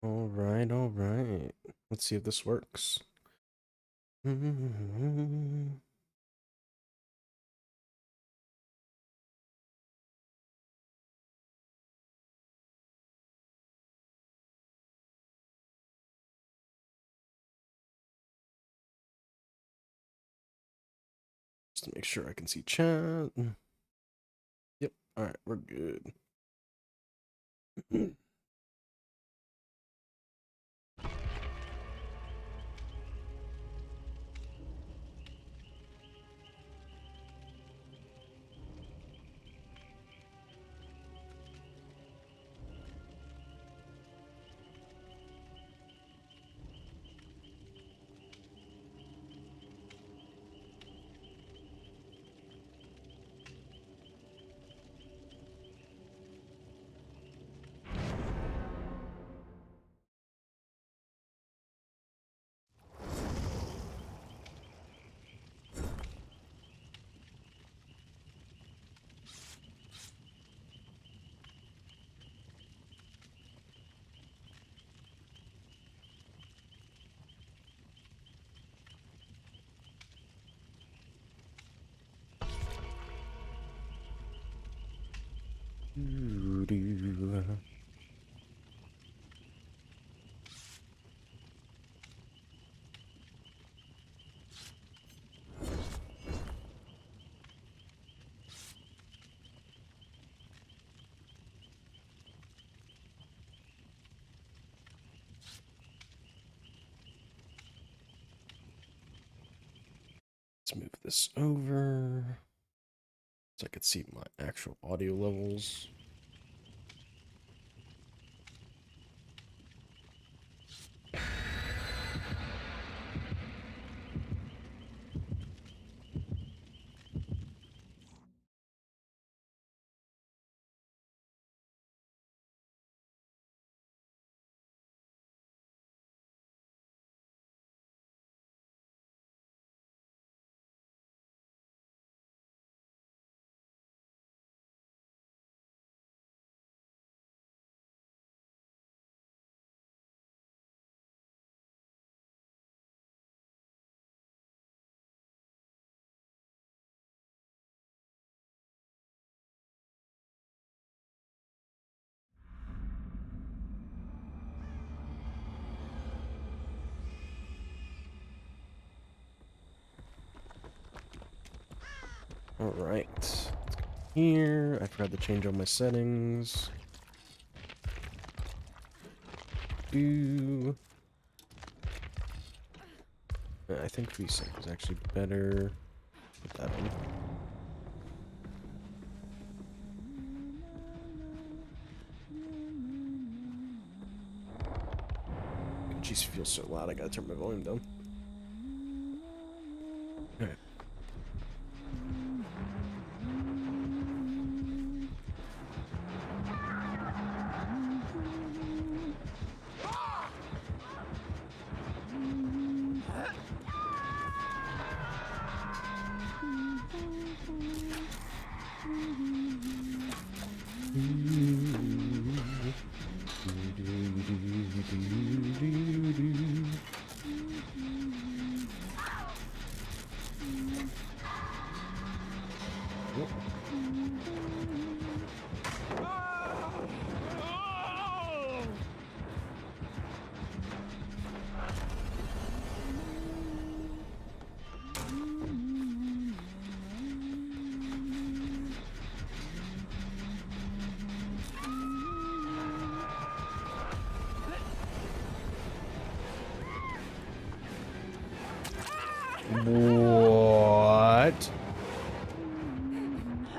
All right, all right. Let's see if this works. Just to make sure I can see chat. Yep. All right, we're good. Let's move this over so I could see my actual audio levels. All right. Here, I forgot to change all my settings. I think VSync is actually better. Put that on. Jeez, feels so loud. I gotta turn my volume down. All right. What?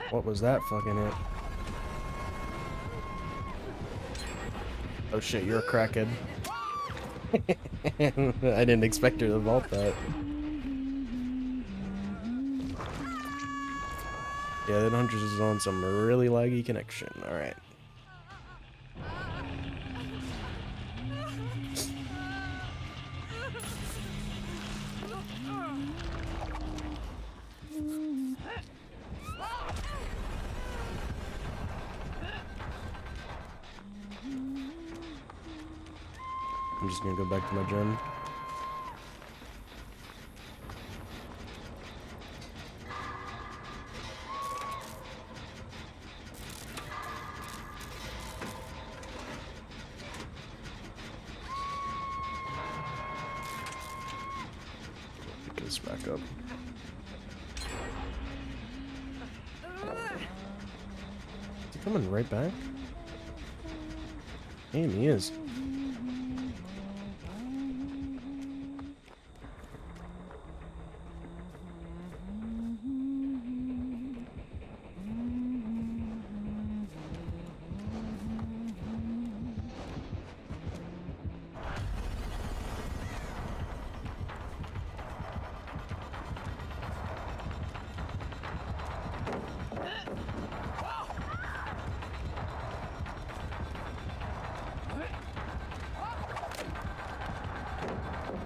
What was that fucking hit? Oh shit, you're a crackhead. I didn't expect her to vault that. Yeah, that Huntress is on some really laggy connection. Alright. I'm just gonna go back to my gym. Pick this back up. Is he coming right back? Damn, he is.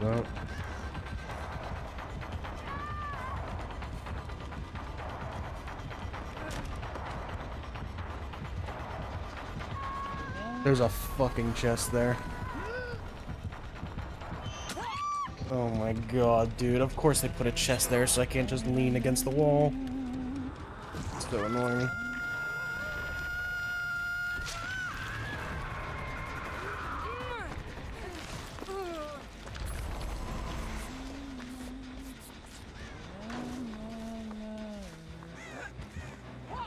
No. There's a fucking chest there. Oh my god, dude. Of course they put a chest there so I can't just lean against the wall. It's so annoying.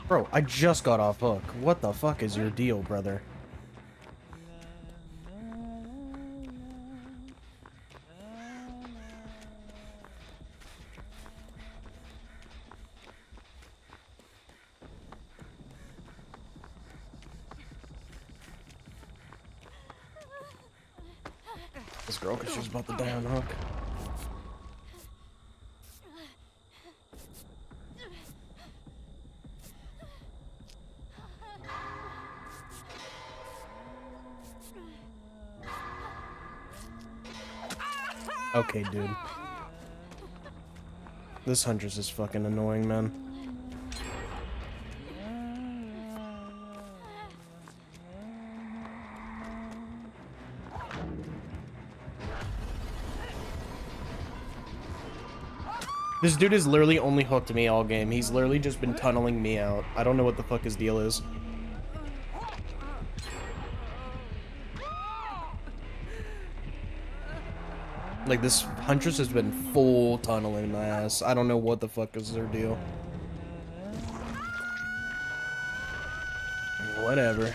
Bro, I just got off hook. What the fuck is your deal, brother? This girl, because she's about to die on hook. Okay, dude. This Huntress is fucking annoying, man. This dude has literally only hooked me all game. He's literally just been tunneling me out. I don't know what the fuck his deal is. Like, this Huntress has been full tunneling my ass. I don't know what the fuck is their deal. Whatever.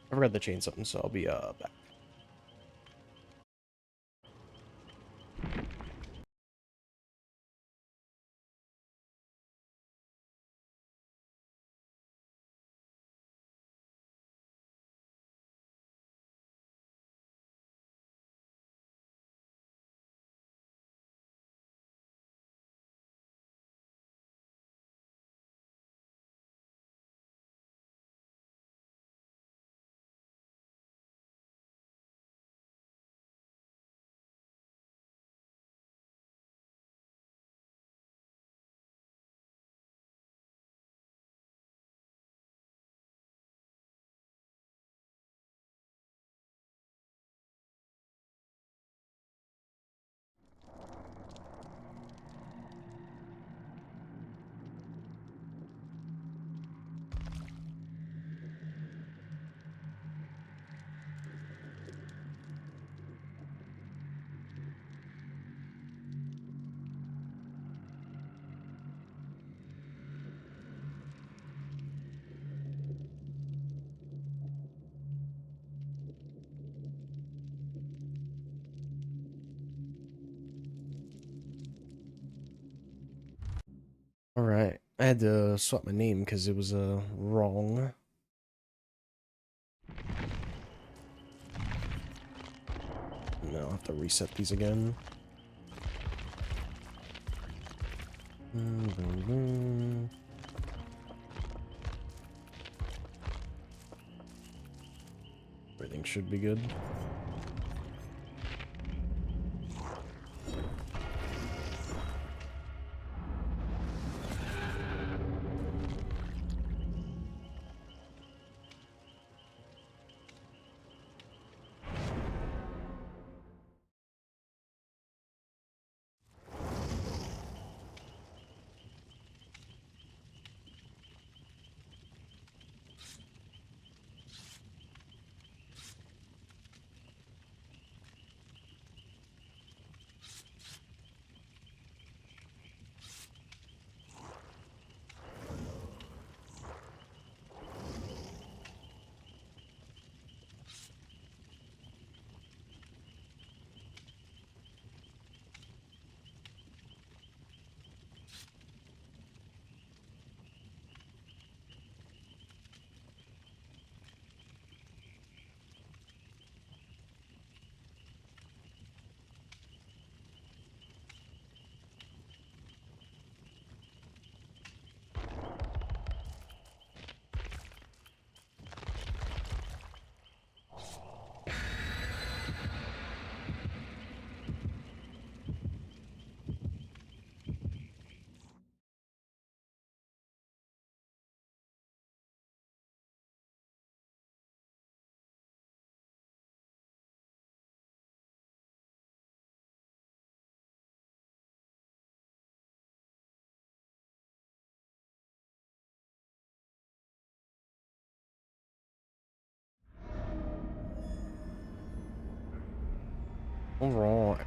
I forgot to change something, so I'll be back. Alright. I had to swap my name because it was wrong. No, I'll have to reset these again. Everything should be good. Alright.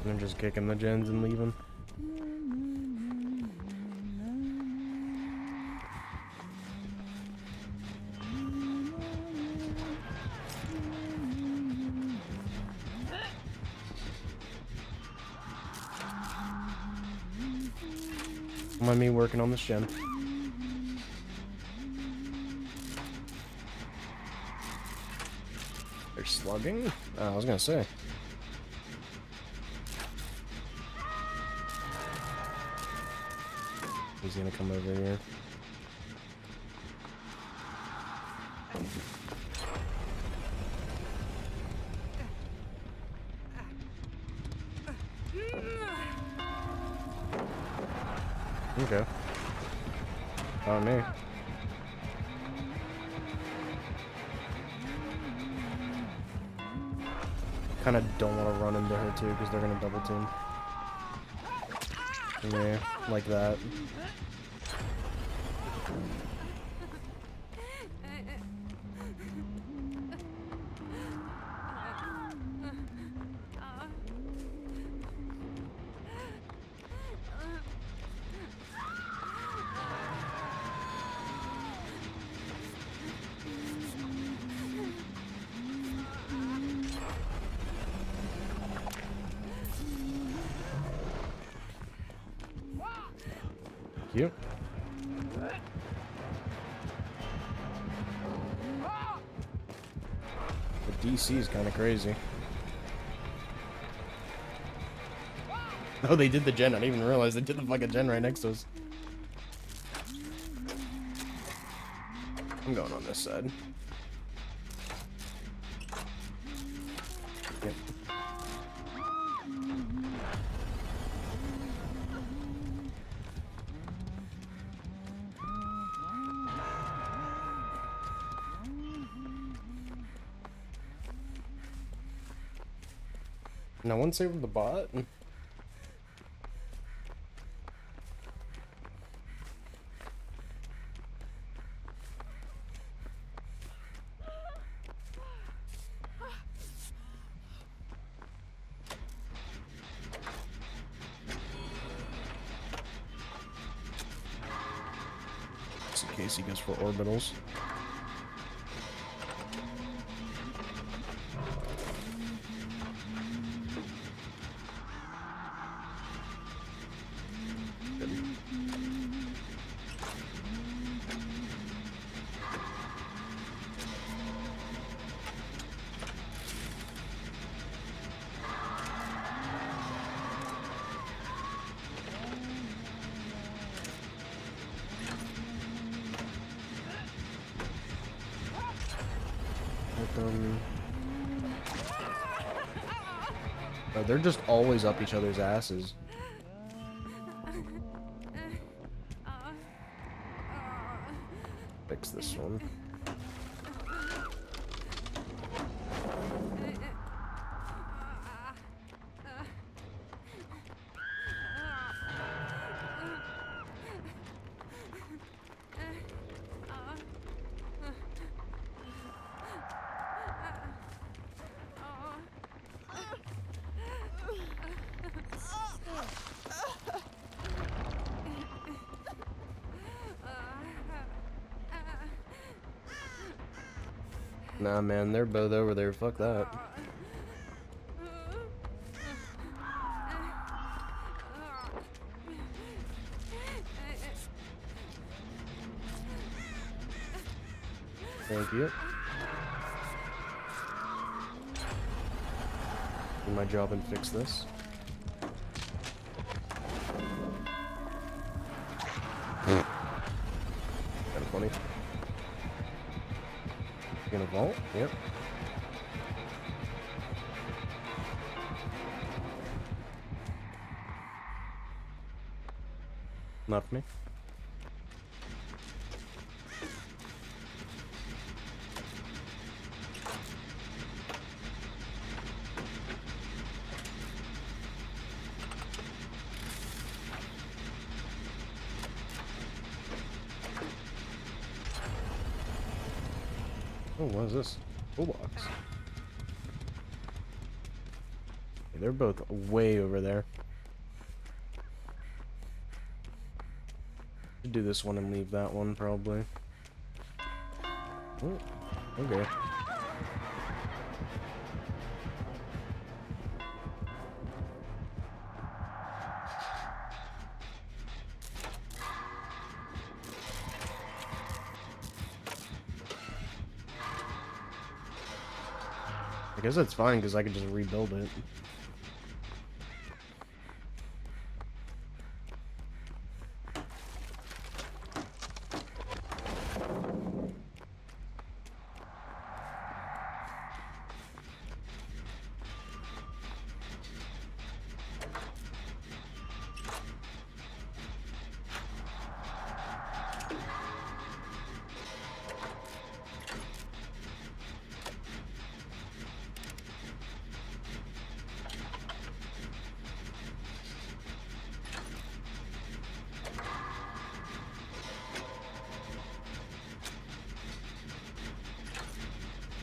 I'm just kicking the gens and leaving. Mind me working on this gen. They're slugging? I was gonna say. He's gonna come over here. Okay. On me. Kind of don't want to run into her too, because they're gonna double team. Yeah, like that. Yep. The DC is kind of crazy. Oh, they did the gen. I didn't even realize they did the fucking gen right next to us. I'm going on this side. Yep. No one saved the bot? case he goes for orbitals. Oh, they're just always up each other's asses. Fix this one. Nah, man, they're both over there. Fuck that. Thank you. Do my job and fix this. Kinda funny. Gonna vault? Yep. Not me. Oh, what is this? Toolbox. Okay, they're both way over there. Do this one and leave that one, probably. Oh, okay. I guess that's fine, because I can just rebuild it.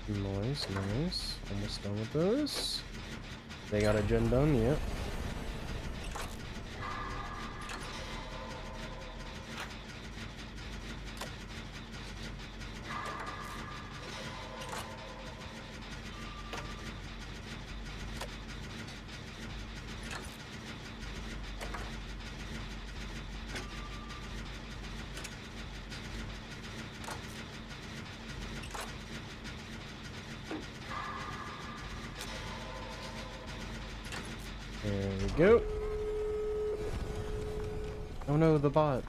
Nice, nice. Almost done with those. They got a gen done, yep. There we go. Oh no, the bot.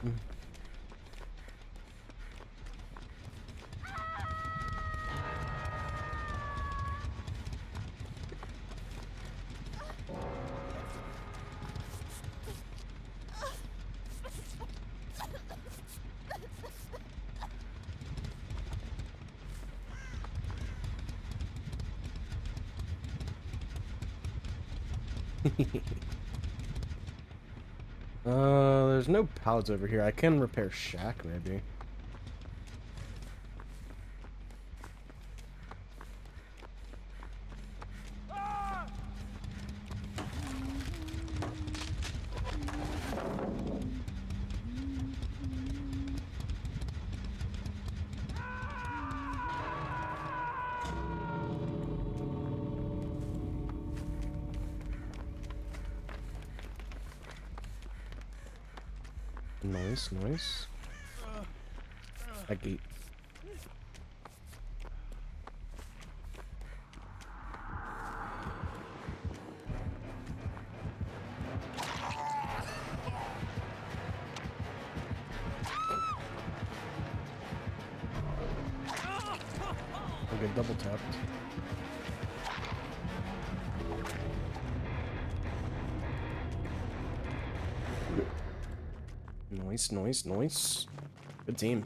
There's no pallets over here. I can repair shack, maybe. Nice, nice. That gate. Okay, double tapped. Nice, nice, nice. Good team.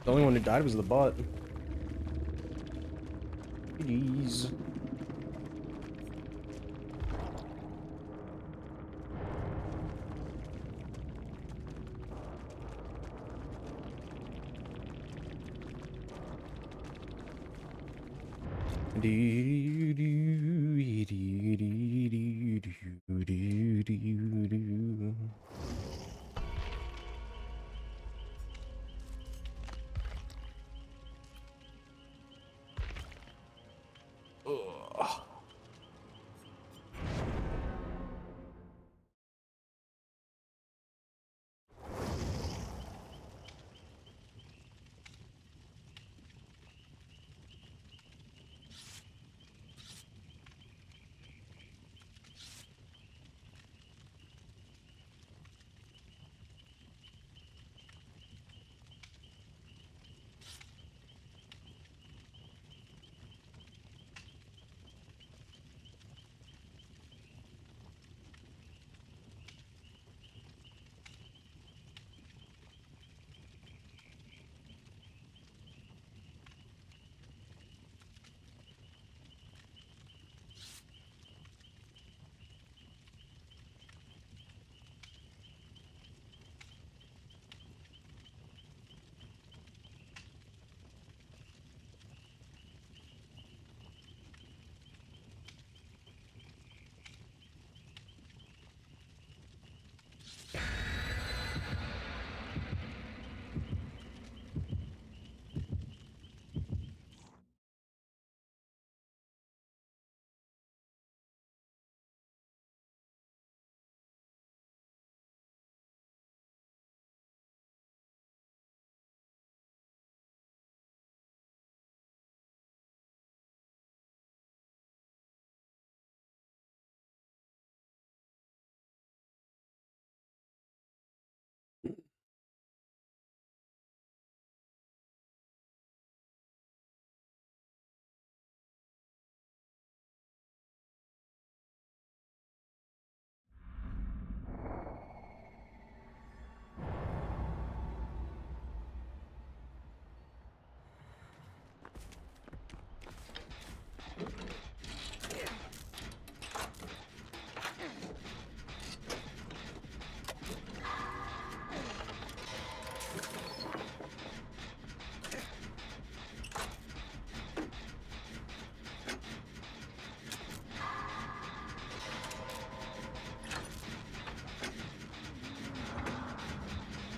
The only one who died was the bot. Please.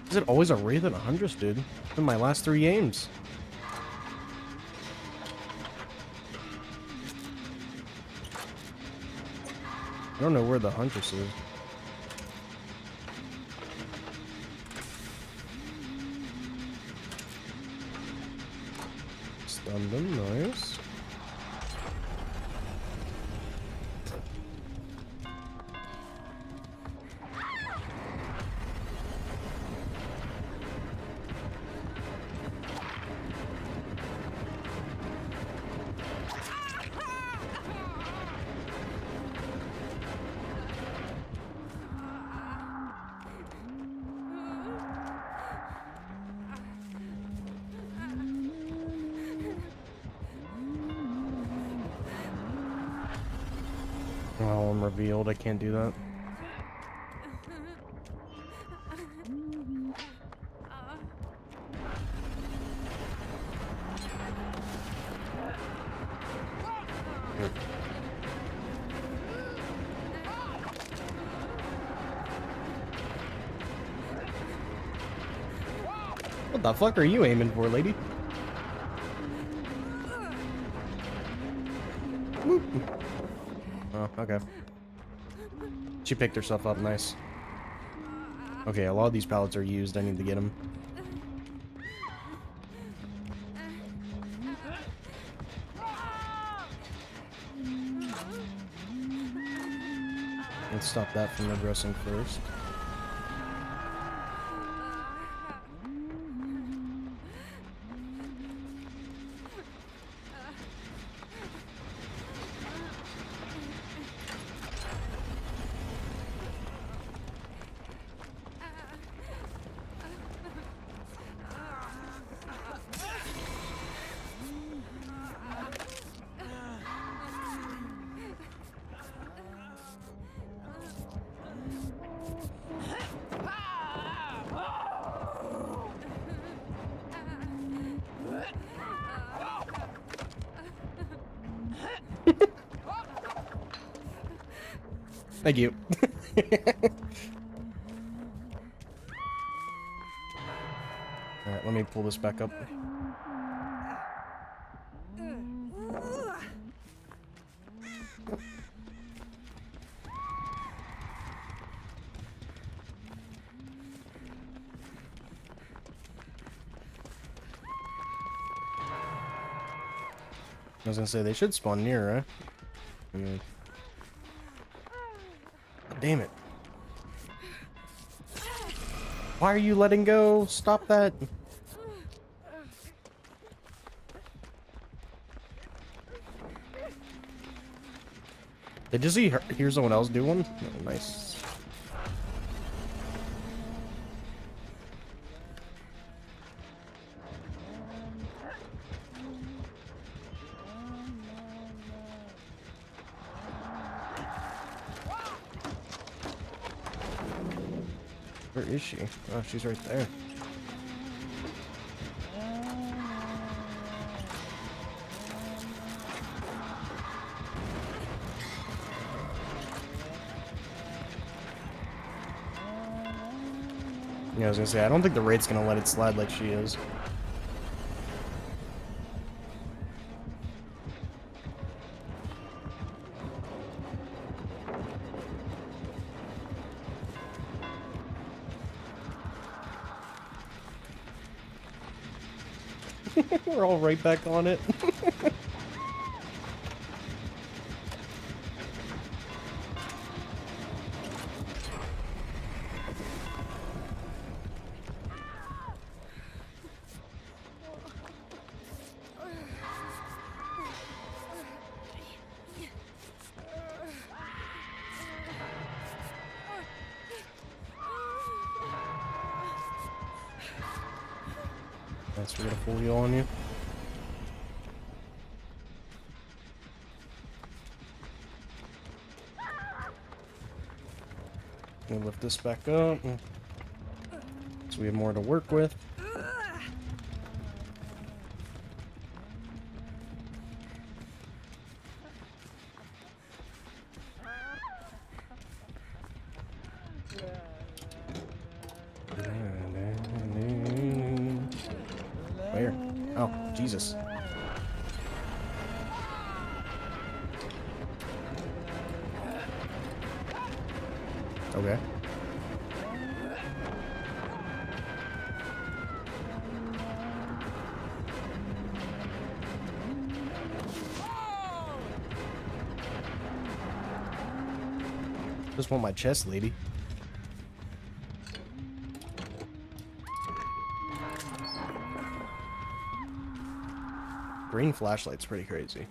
Is it always a Wraith and a Huntress, dude? In my last 3 games. I don't know where the Huntress is. Stunned him, nice. Oh, I'm revealed. I can't do that. Good. What the fuck are you aiming for, lady? Whoop. Oh, okay. She picked herself up, nice. Okay, a lot of these pallets are used. I need to get them. Let's stop that from regressing first. Thank you. Alright, let me pull this back up. I was gonna say, they should spawn near, right? Yeah. Damn it. Why are you letting go? Stop that. Did you see her hear someone else do one? Oh, nice. Where is she? Oh, she's right there. Yeah, I was gonna say, I don't think the raid's gonna let it slide like she is. We're all right back on it. Nice, we got a full heal on you. Gonna lift this back up. So we have more to work with. Where? Oh, Jesus. Okay. Just want my chest, lady. Green flashlight's pretty crazy.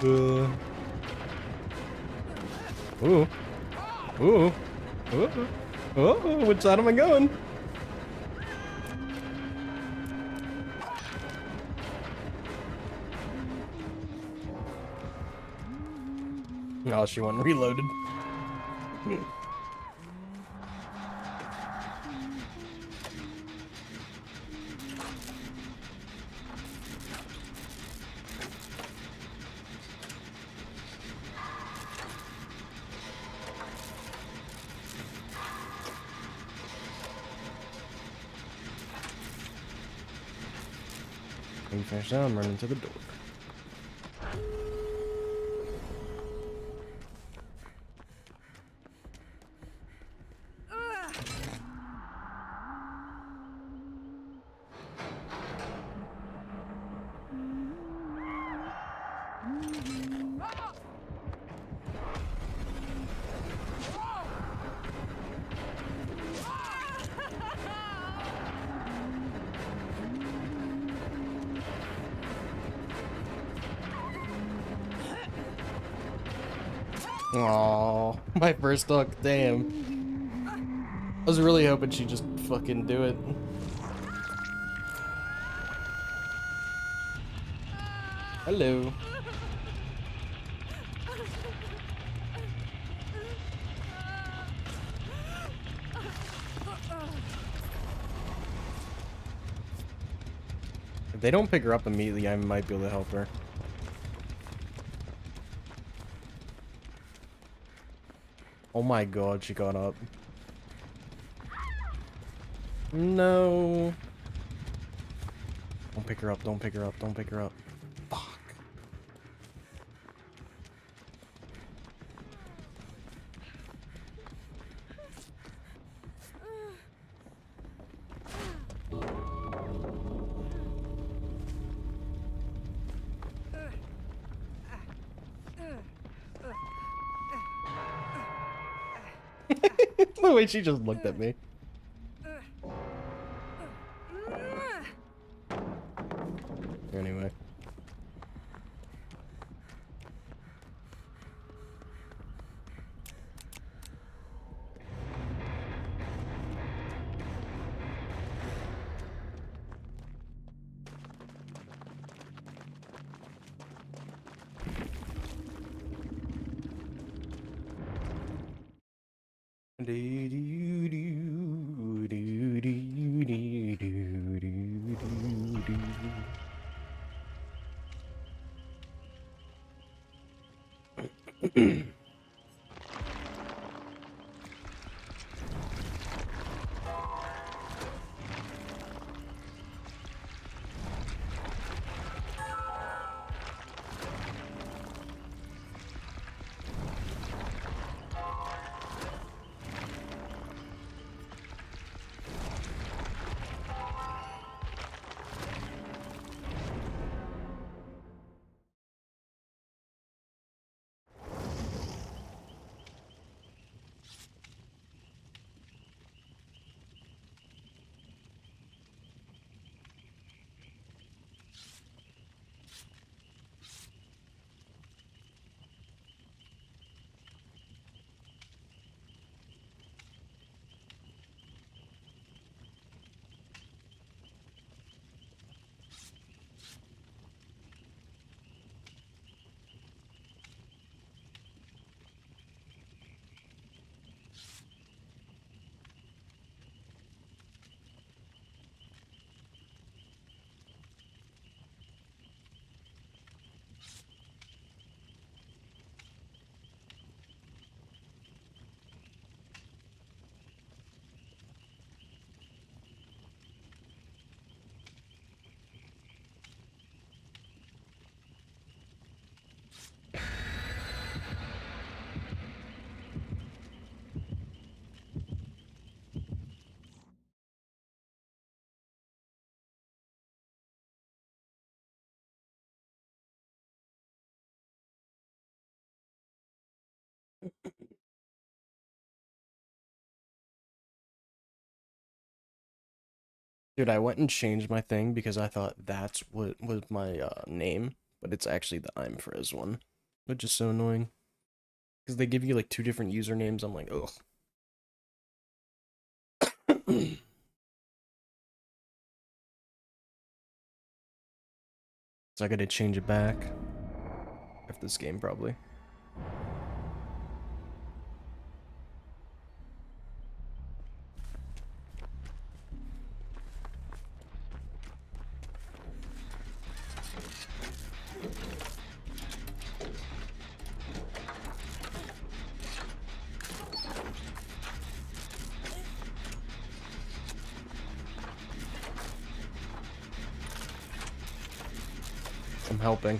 Ooh. Ooh. Ooh. Ooh. Which side am I going? Oh, she went reloaded. When you finish that, I'm running to the door. Aww, my first hook, damn. I was really hoping she'd just fucking do it. Hello. If they don't pick her up immediately, I might be able to help her. Oh my god, she got up. No. Don't pick her up, don't pick her up, don't pick her up. Fuck. The way she just looked at me. Anyway. Dude, I went and changed my thing because I thought that's what was my name, but it's actually the I'm Friz one, which is so annoying. Because they give you like 2 different usernames, I'm like, ugh. So I gotta change it back. After this game, probably. I'm helping.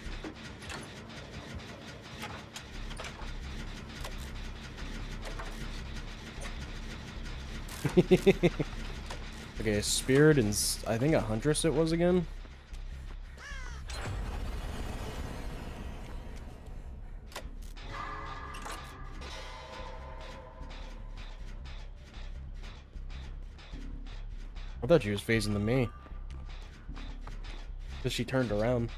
Okay, a spirit and I think a huntress it was again. I thought she was phasing to me. Because she turned around.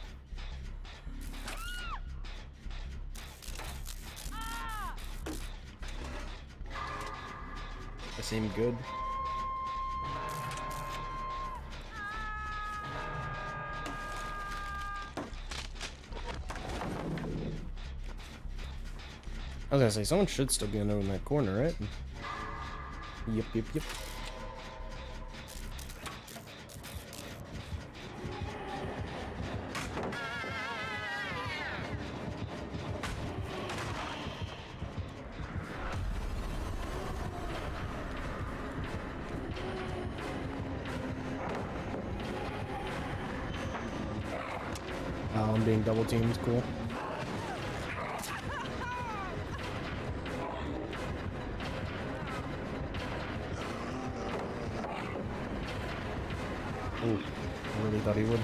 That seemed good. I was gonna say, someone should still be in that corner, right? Yep, yep, yep. Oh, I'm being double teamed, cool. Ooh, I really thought he would.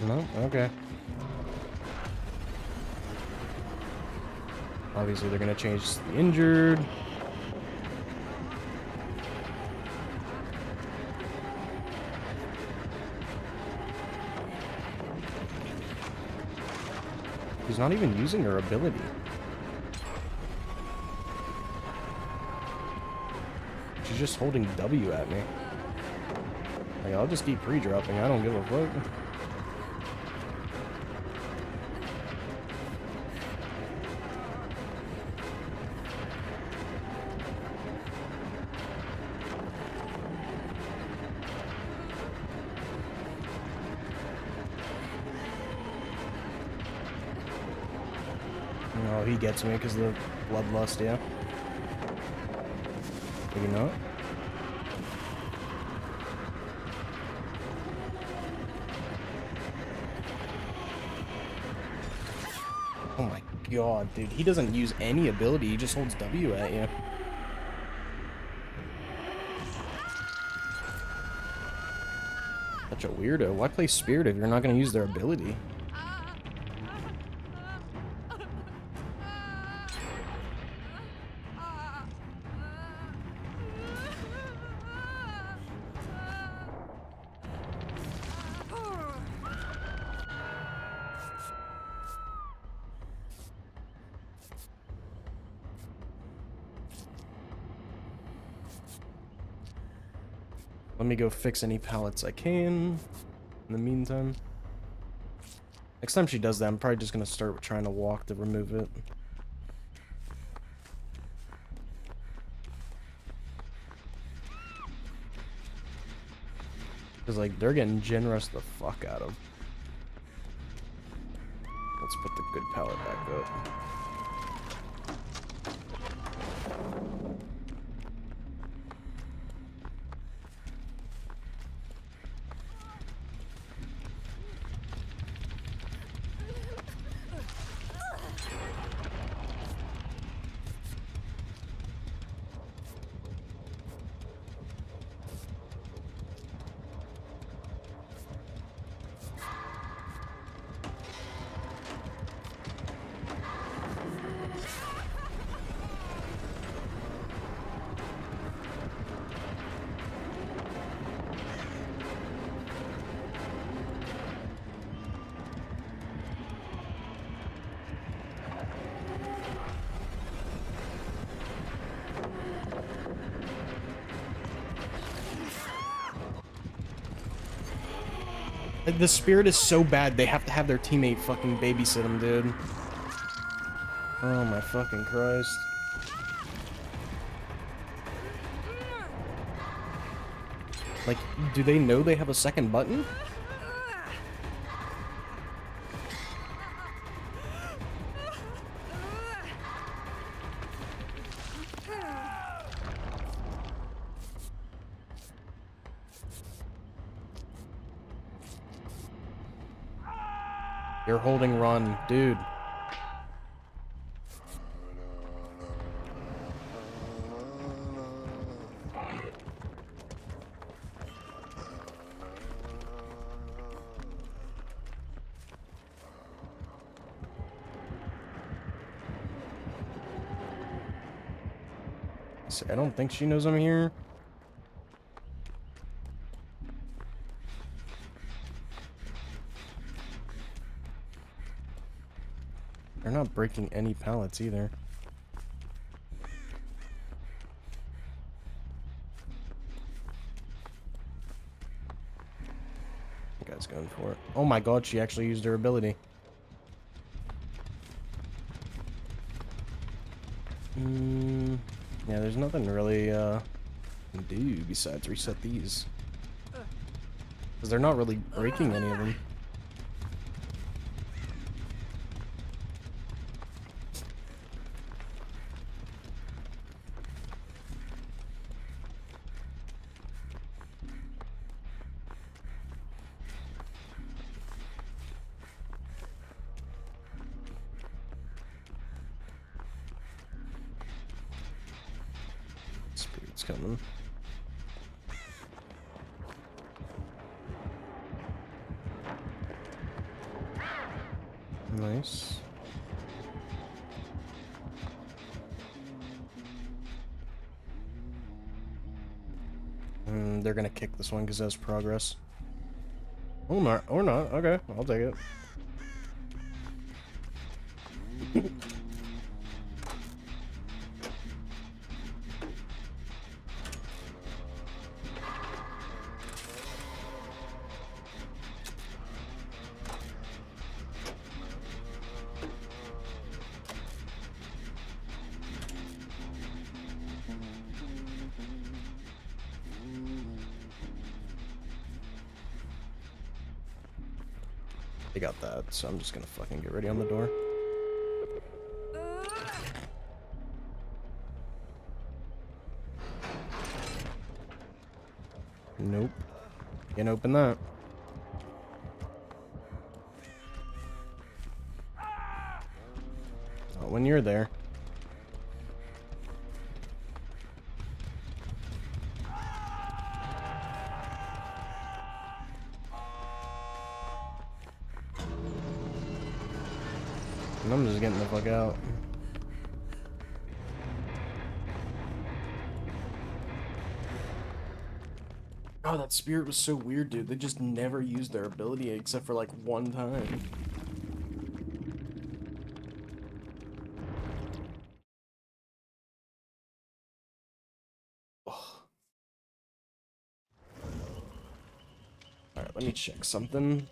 No? Okay. Obviously, they're gonna change the injured. She's not even using her ability. She's just holding W at me. Like, I'll just keep pre-dropping. I don't give a fuck. Oh, he gets me because of the bloodlust, yeah. Maybe not. Oh my god, dude. He doesn't use any ability. He just holds W at you. Such a weirdo. Why play Spirit if you're not going to use their ability? Let me go fix any pallets I can in the meantime. Next time she does that, I'm probably just going to start trying to walk to remove it. Because, like, they're getting generous the fuck out of. Let's put the good pallet back up. The Spirit is so bad, they have to have their teammate fucking babysit him, dude. Oh my fucking Christ. Like, do they know they have a second button? You're holding run, dude. I don't think she knows I'm here. They're not breaking any pallets either. The guy's going for it. Oh my god, she actually used her ability. Yeah, there's nothing really can do besides reset these. Because they're not really breaking any of them. Spirit's coming. Nice. They're gonna kick this one because that's progress. Oh, not, or not. Okay, I'll take it. They got that, so I'm just gonna fucking get ready on the door. Nope. Can't open that. Not when you're there. And I'm just getting the fuck out. Oh, that spirit was so weird, dude. They just never used their ability except for like one time. Alright, let me check something.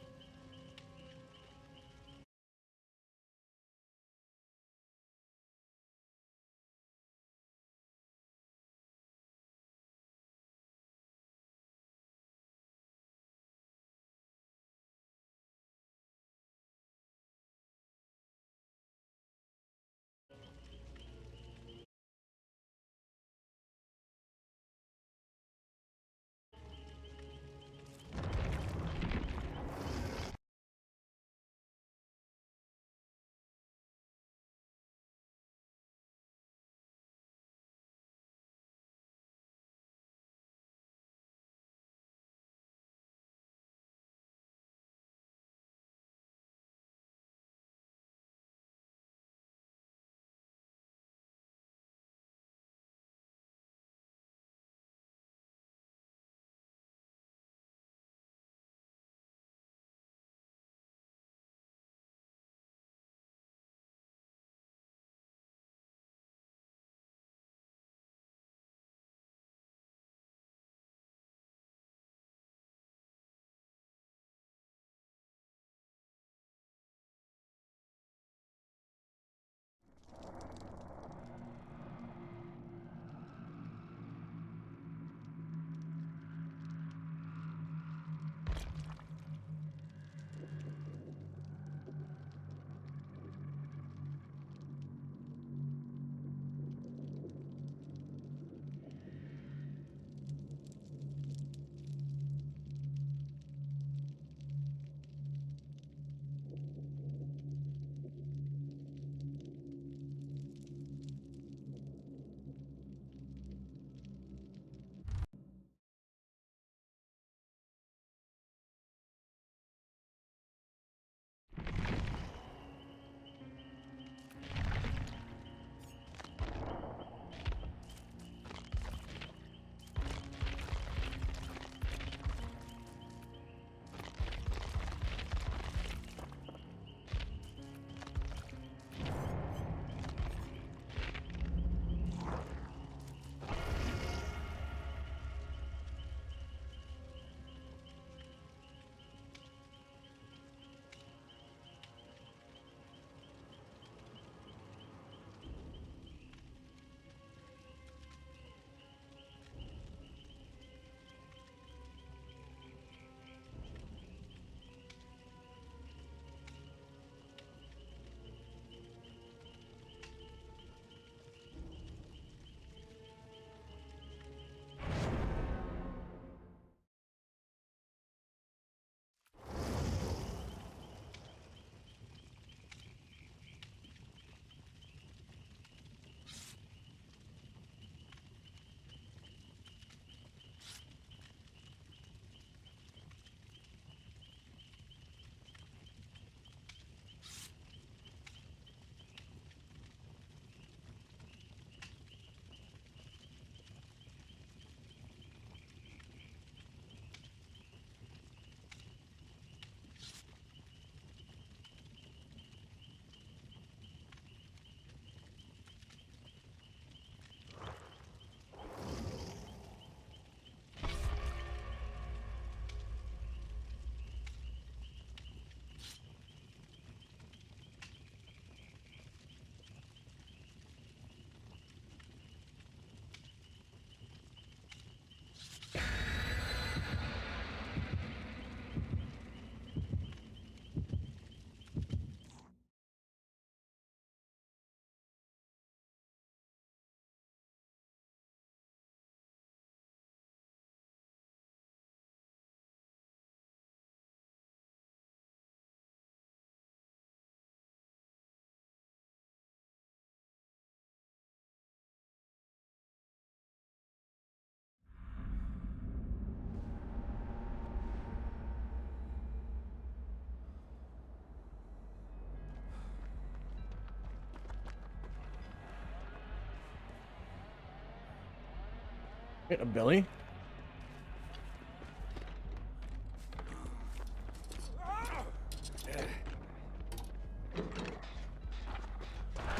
Hit a Billy.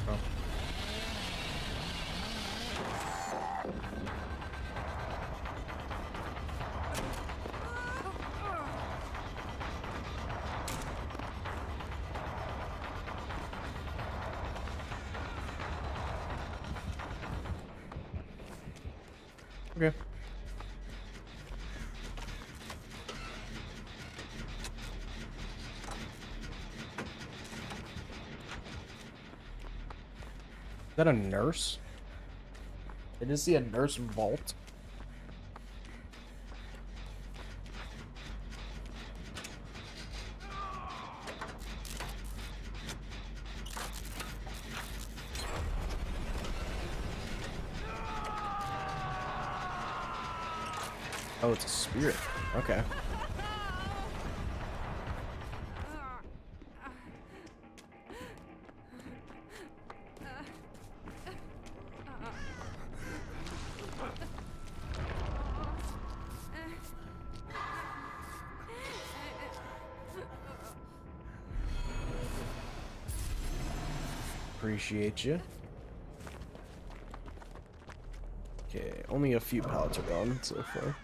Oh. Okay. Is that a nurse? I didn't see a nurse vault. Oh, it's a spirit. Okay. Appreciate you. Okay, only a few pallets are gone so far.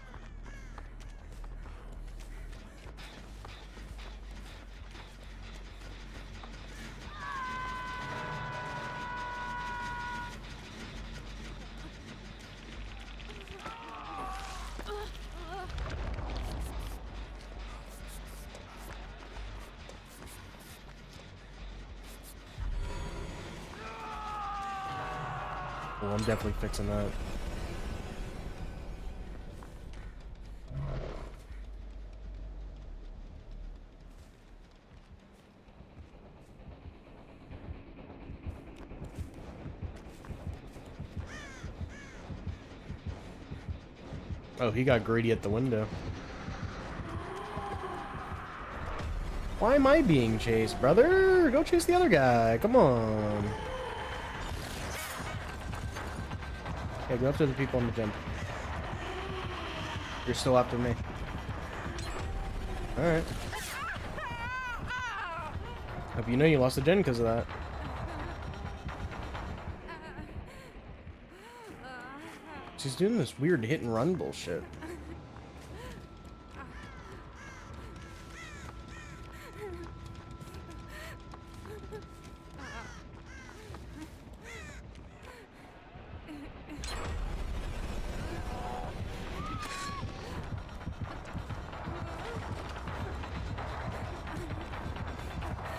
Well, I'm definitely fixing that. Oh, he got greedy at the window. Why am I being chased, brother? Go chase the other guy. Come on. Okay, go after the people in the gym. You're still after me. Alright. Hope you know you lost the gen because of that. She's doing this weird hit and run bullshit.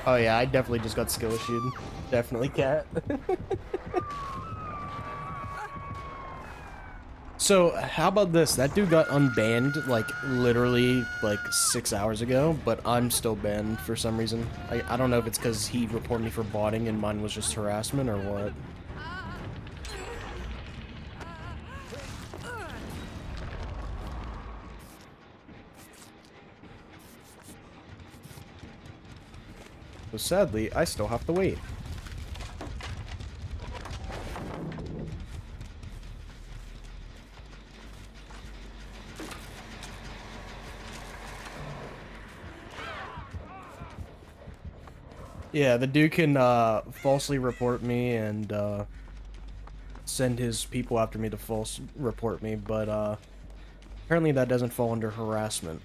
Oh yeah, I definitely just got skill issued. Definitely cat. So, how about this? That dude got unbanned, like, literally, like, 6 hours ago, but I'm still banned for some reason. I don't know if it's because he reported me for botting and mine was just harassment or what. So sadly, I still have to wait. Yeah, the dude can falsely report me and send his people after me to false report me, but apparently that doesn't fall under harassment,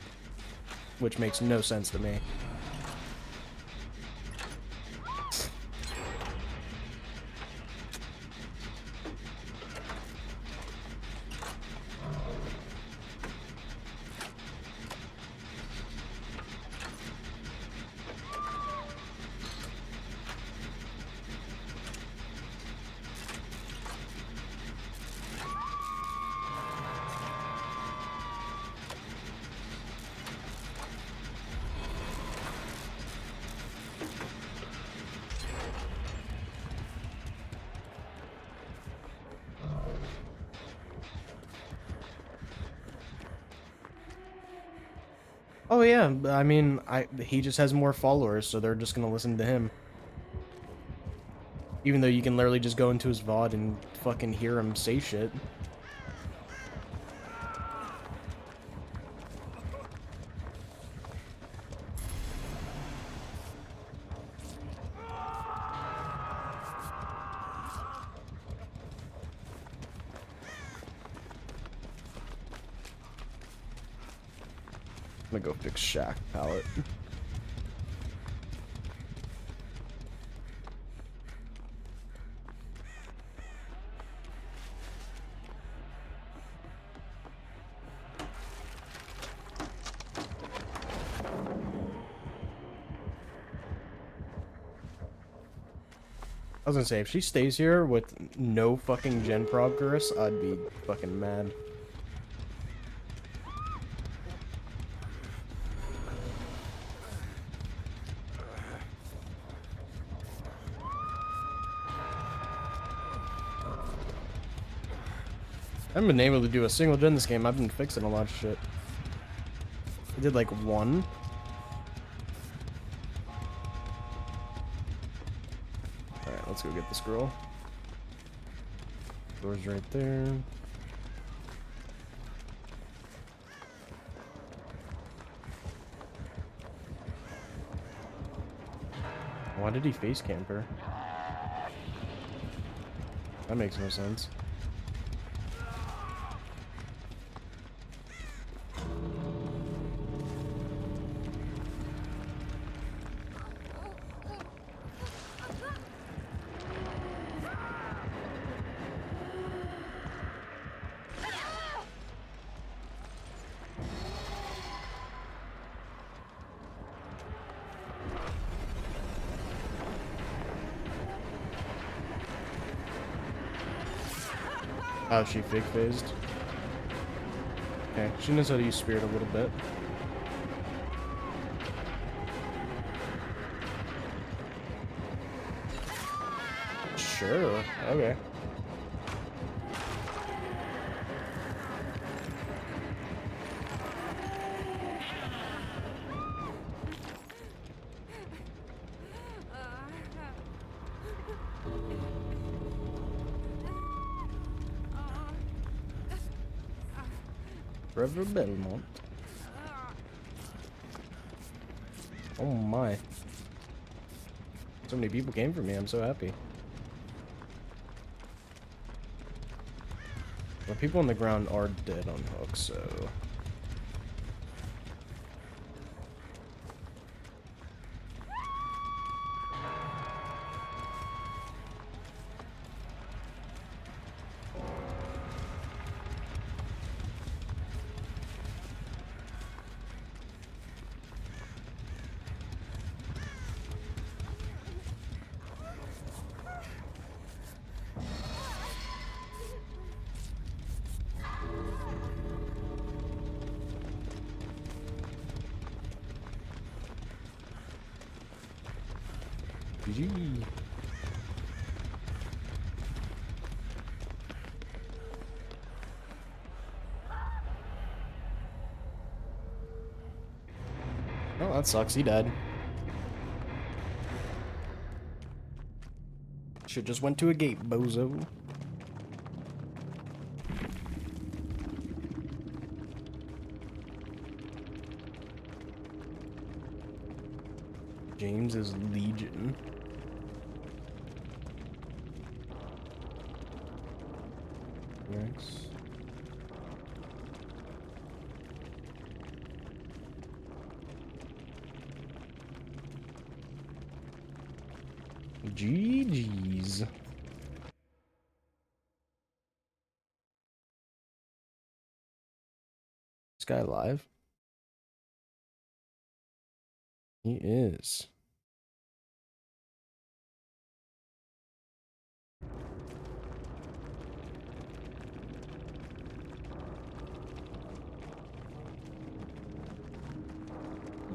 which makes no sense to me. Oh yeah, I mean, he just has more followers, so they're just gonna listen to him. Even though you can literally just go into his VOD and fucking hear him say shit. I'm gonna go fix Shaq palette. I was gonna say, if she stays here with no fucking gen progress, I'd be fucking mad. I haven't been able to do a single gen this game. I've been fixing a lot of shit. I did like one. Alright, let's go get this girl. Door's right there. Why did he face camp her? That makes no sense. Oh, she fake phased. Okay, she knows how to use spirit a little bit. Sure, okay. Trevor Belmont. Oh my. So many people came for me, I'm so happy. The people on the ground are dead on hook, so... GG. Oh, that sucks. He died. Should just went to a gate, bozo. James is Legion. Next. GG's. This guy alive? He is.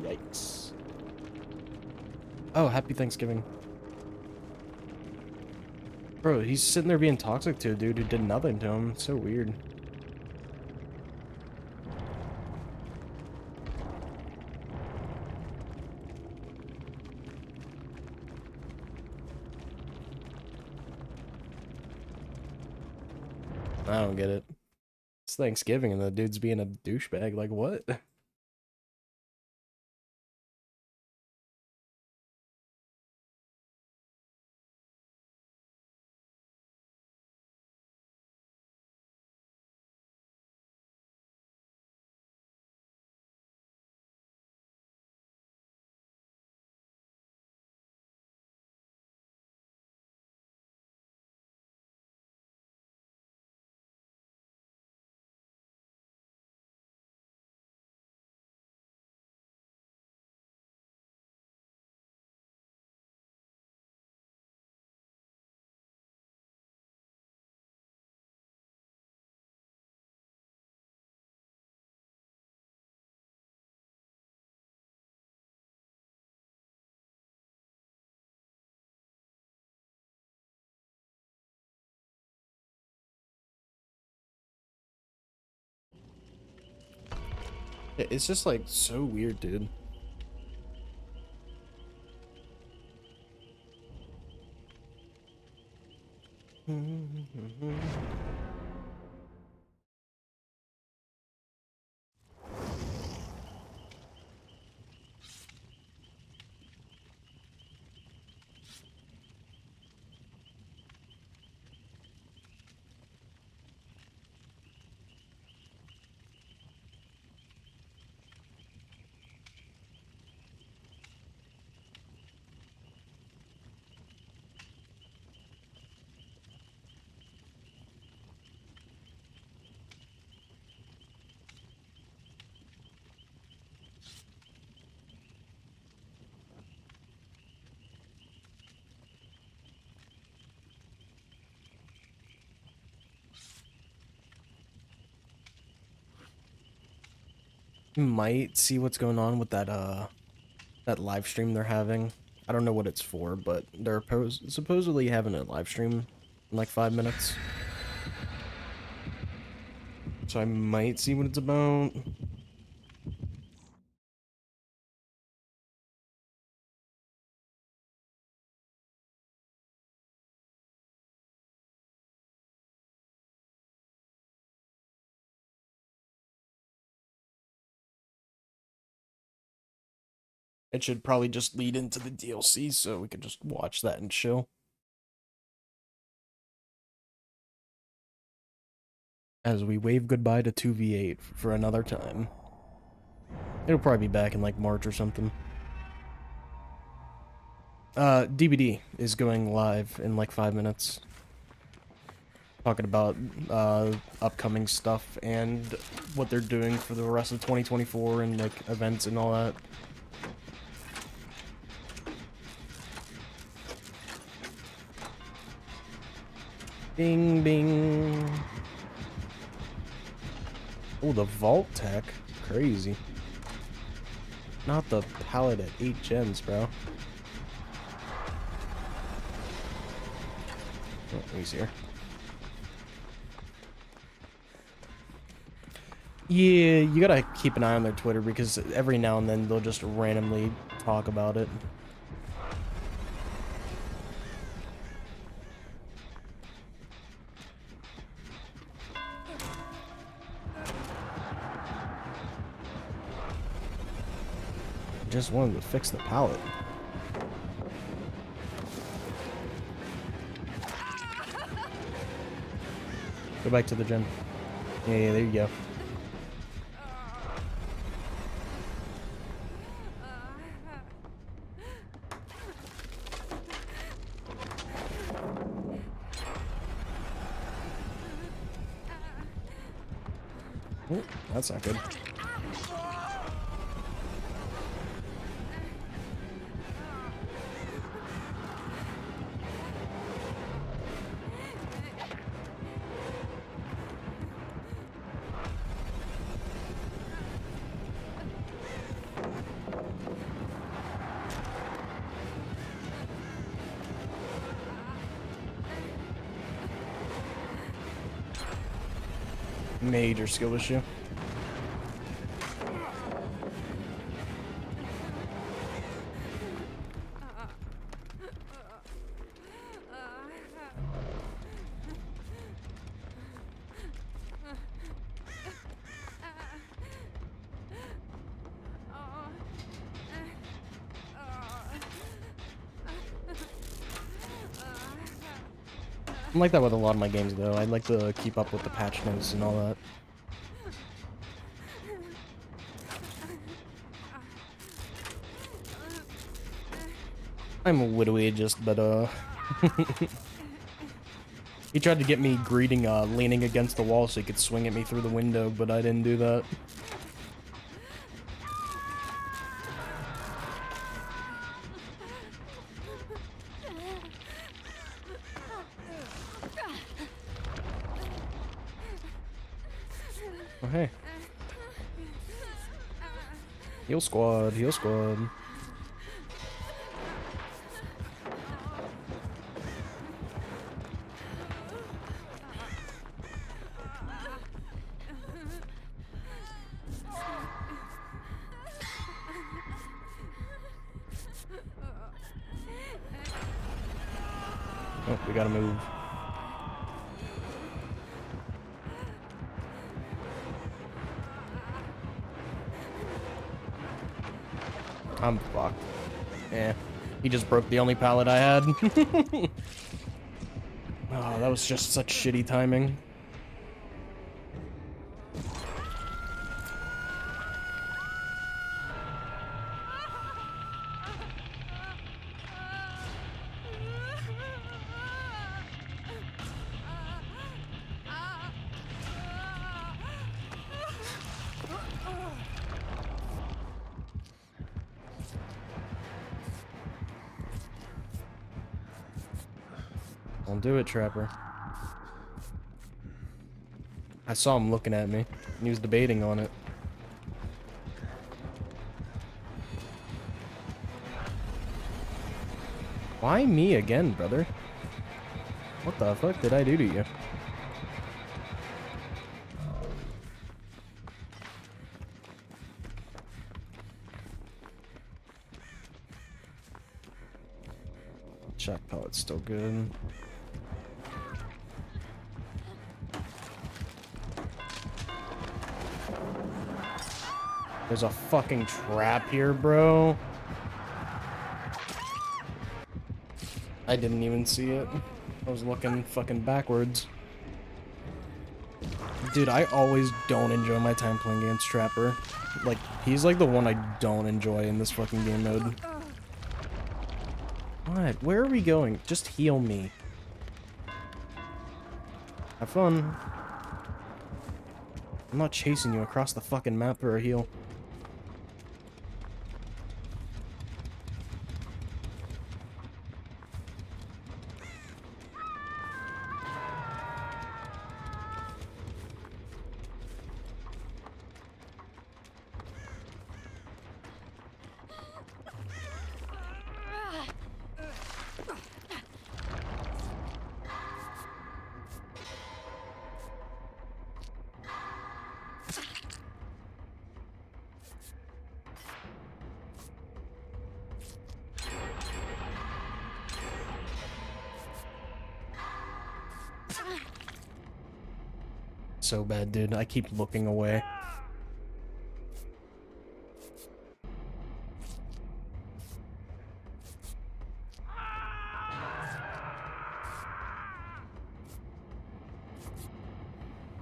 Yikes. Oh, happy Thanksgiving. Bro, he's sitting there being toxic to a dude who did nothing to him. It's so weird. I don't get it. It's Thanksgiving and the dude's being a douchebag. Like, what? It's just like so weird, dude. Might see what's going on with that live stream they're having. I don't know what it's for, but they're supposedly having a live stream in like 5 minutes. So I might see what it's about. It should probably just lead into the DLC so we can just watch that and chill. As we wave goodbye to 2v8 for another time. It'll probably be back in like March or something. DBD is going live in like 5 minutes. Talking about upcoming stuff and what they're doing for the rest of 2024 and like events and all that. Bing, bing. Oh, the Vault Tech. Crazy. Not the pallet at 8 gems, bro. Oh, he's here. Yeah, you gotta keep an eye on their Twitter because every now and then they'll just randomly talk about it. Just wanted to fix the pallet. Go back to the gym. Yeah, there you go. Oh, that's not good. Major skill issue. I'm like that with a lot of my games, though. I like to keep up with the patch notes and all that. I'm a widow ageist, but he tried to get me greeting, leaning against the wall so he could swing at me through the window, but I didn't do that. Oh, hey. Heal squad, heal squad. Oh, we gotta move. I'm fucked. Eh. He just broke the only pallet I had. Oh, that was just such shitty timing. Don't do it, Trapper. I saw him looking at me. He was debating on it. Why me again, brother? What the fuck did I do to you? Shock pellet's still good. There's a fucking trap here, bro. I didn't even see it. I was looking fucking backwards. Dude, I always don't enjoy my time playing against Trapper. Like, he's like the one I don't enjoy in this fucking game mode. What? Where are we going? Just heal me. Have fun. I'm not chasing you across the fucking map for a heal. So bad, dude. I keep looking away.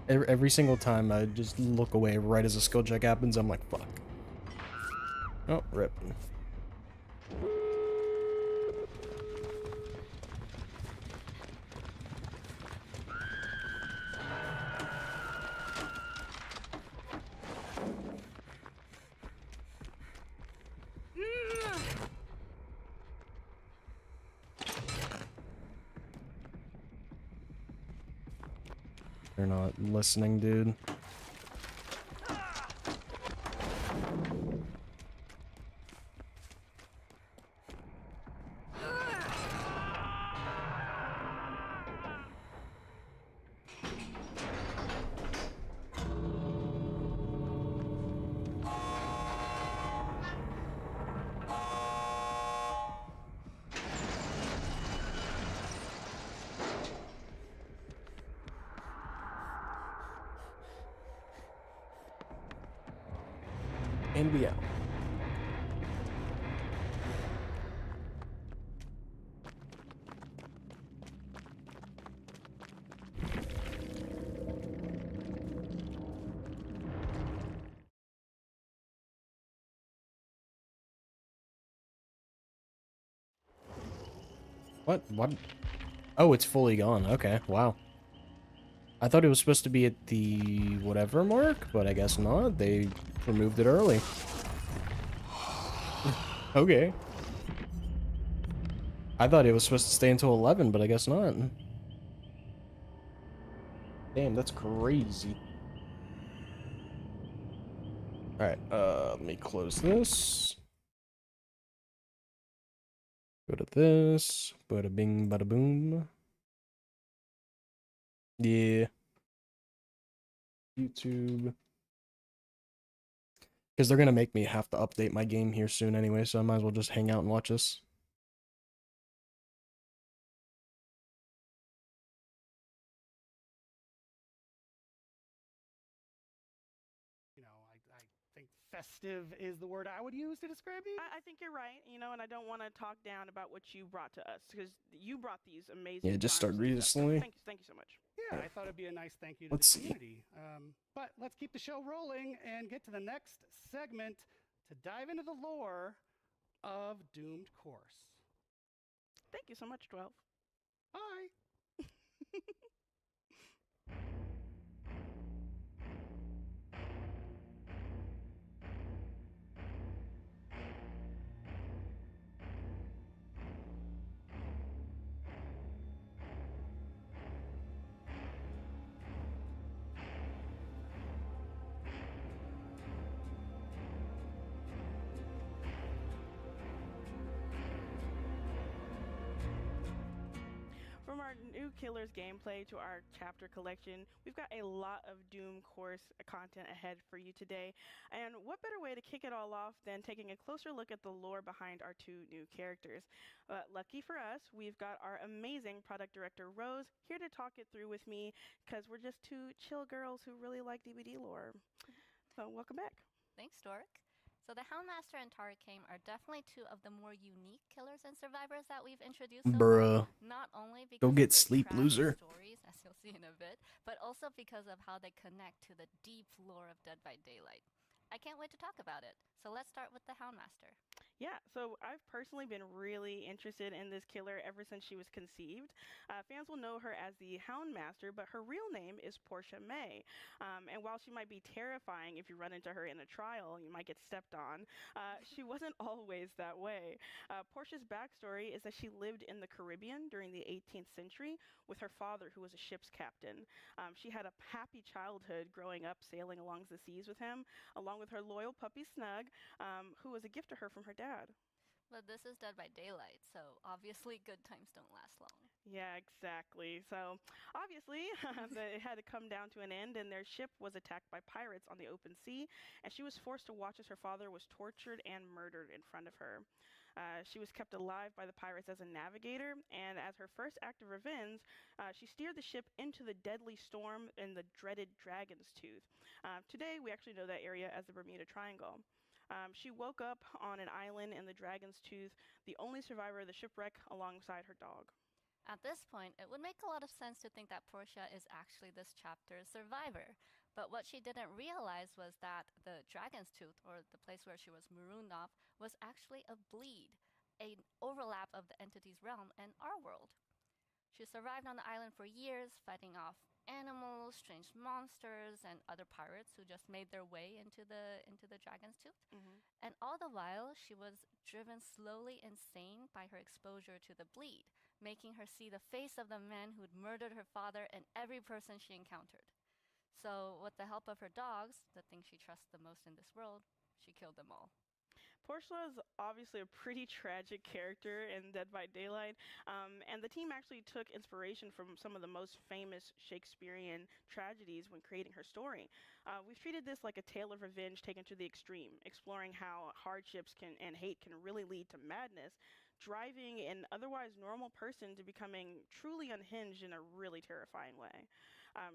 Every single time I just look away right as a skill check happens, I'm like, fuck. Oh, rip. They're not listening, dude. And we out. What? What? Oh, it's fully gone. Okay, wow. I thought it was supposed to be at the whatever mark, but I guess not. They removed it early. Okay. I thought it was supposed to stay until 11, but I guess not. Damn, that's crazy. Alright, let me close this. Go to this. Bada bing, bada boom. Yeah. YouTube. Because they're going to make me have to update my game here soon anyway, so I might as well just hang out and watch this. festive is the word I would use to describe these. I think you're right, and I don't want to talk down about what you brought to us because you brought these amazing Yeah, just start charms to reading these it episodes. slowly. Thank you so much. Yeah, I thought it'd be a nice thank you to Let's the see. community. But let's keep the show rolling and get to the next segment to dive into the lore of Doomed Course. Thank you so much, 12. Bye. From our new Killers gameplay to our chapter collection, we've got a lot of Doom course content ahead for you today. And what better way to kick it all off than taking a closer look at the lore behind our two new characters? Lucky for us, we've got our amazing product director, Rose, here to talk it through with me because we're just two chill girls who really like DBD lore. So, welcome back. Thanks, Dork. So the Houndmaster and Tarkane are definitely two of the more unique killers and survivors that we've introduced so Bruh. far. Not only because Go of get their sleep, tragic loser. stories, as you'll see in a bit, but also because of how they connect to the deep lore of Dead by Daylight. I can't wait to talk about it. So let's start with the Houndmaster. Yeah, so I've personally been really interested in this killer ever since she was conceived. Fans will know her as the Houndmaster, but her real name is Portia May. And while she might be terrifying if you run into her in a trial, you might get stepped on, she wasn't always that way. Portia's backstory is that she lived in the Caribbean during the 18th century with her father, who was a ship's captain. She had a happy childhood growing up sailing along the seas with him, along with her loyal puppy Snug, who was a gift to her from her dad. But this is Dead by Daylight, so obviously good times don't last long. Yeah, exactly. So, obviously, it had to come down to an end, and their ship was attacked by pirates on the open sea, and she was forced to watch as her father was tortured and murdered in front of her. She was kept alive by the pirates as a navigator, and as her first act of revenge, she steered the ship into the deadly storm in the dreaded Dragon's Tooth. Today, we actually know that area as the Bermuda Triangle. She woke up on an island in the Dragon's Tooth, the only survivor of the shipwreck, alongside her dog. At this point, it would make a lot of sense to think that Portia is actually this chapter's survivor. But what she didn't realize was that the Dragon's Tooth, or the place where she was marooned off, was actually a bleed, an overlap of the entity's realm and our world. She survived on the island for years, fighting off animals, strange monsters, and other pirates who just made their way into the Dragon's Tooth. And all the while, she was driven slowly insane by her exposure to the bleed, making her see the face of the man who'd murdered her father and every person she encountered. So, with the help of her dogs, the thing she trusts the most in this world, she killed them all. Portia is obviously a pretty tragic character in Dead by Daylight, and the team actually took inspiration from some of the most famous Shakespearean tragedies when creating her story. We've treated this like a tale of revenge taken to the extreme, exploring how hardships and hate can really lead to madness, driving an otherwise normal person to becoming truly unhinged in a really terrifying way.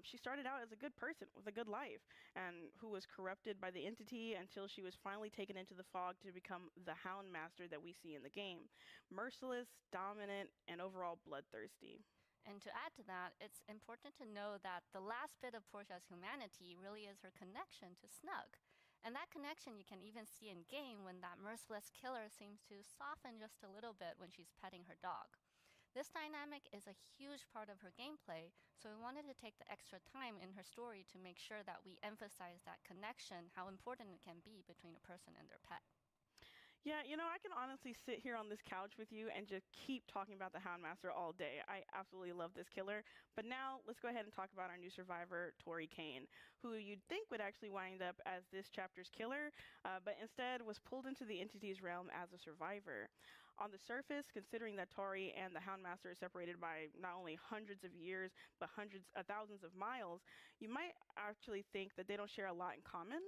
She started out as a good person with a good life, and who was corrupted by the entity until she was finally taken into the fog to become the Houndmaster that we see in the game. Merciless, dominant, and overall bloodthirsty. And to add to that, it's important to know that the last bit of Portia's humanity really is her connection to Snug. And that connection you can even see in game when that merciless killer seems to soften just a little bit when she's petting her dog. This dynamic is a huge part of her gameplay, so we wanted to take the extra time in her story to make sure that we emphasize that connection, how important it can be between a person and their pet. Yeah, I can honestly sit here on this couch with you and just keep talking about the Houndmaster all day. I absolutely love this killer. But now let's go ahead and talk about our new survivor, Tori Kane, who you'd think would actually wind up as this chapter's killer, but instead was pulled into the entity's realm as a survivor. On the surface, considering that Tori and the Houndmaster are separated by not only hundreds of years, but thousands of miles, you might actually think that they don't share a lot in common.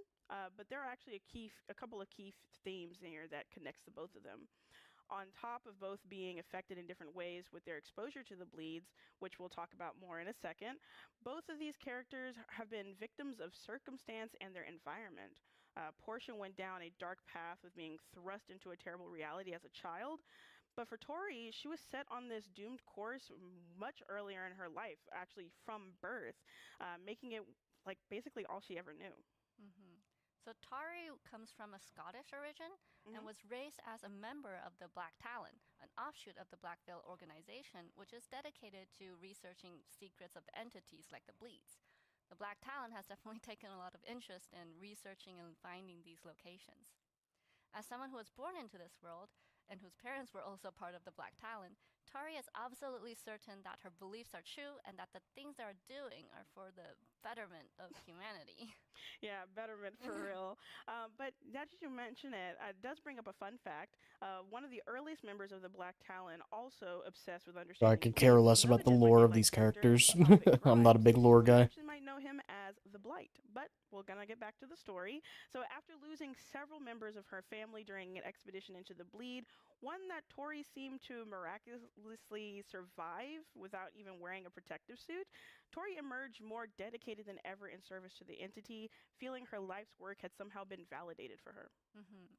But there are actually a couple of key themes in here that connects the both of them. On top of both being affected in different ways with their exposure to the bleeds, which we'll talk about more in a second, both of these characters have been victims of circumstance and their environment. Portia went down a dark path with being thrust into a terrible reality as a child. But for Tori, she was set on this doomed course much earlier in her life, actually from birth, making it like basically all she ever knew. Hmm. So Tari comes from a Scottish origin and Mhm. was raised as a member of the Black Talon, an offshoot of the Black Veil organization, which is dedicated to researching secrets of entities like the Bleeds. The Black Talon has definitely taken a lot of interest in researching and finding these locations. As someone who was born into this world, and whose parents were also part of the Black Talon, Tari is absolutely certain that her beliefs are true and that the things they are doing are for the betterment of humanity. Yeah, betterment for real. But now that you mention it, it does bring up a fun fact. One of the earliest members of the Black Talon also obsessed with So I understanding could care Bleeds, less another about the Dead by lore of Daylight these character characters. named Prophet I'm not a Grimes. big lore You guy. actually might know him as the Blight, but we're gonna get back to the story. So after losing several members of her family during an expedition into the Bleed, one that Tori seemed to miraculously survive without even wearing a protective suit, Tori emerged more dedicated than ever in service to the entity, feeling her life's work had somehow been validated for her.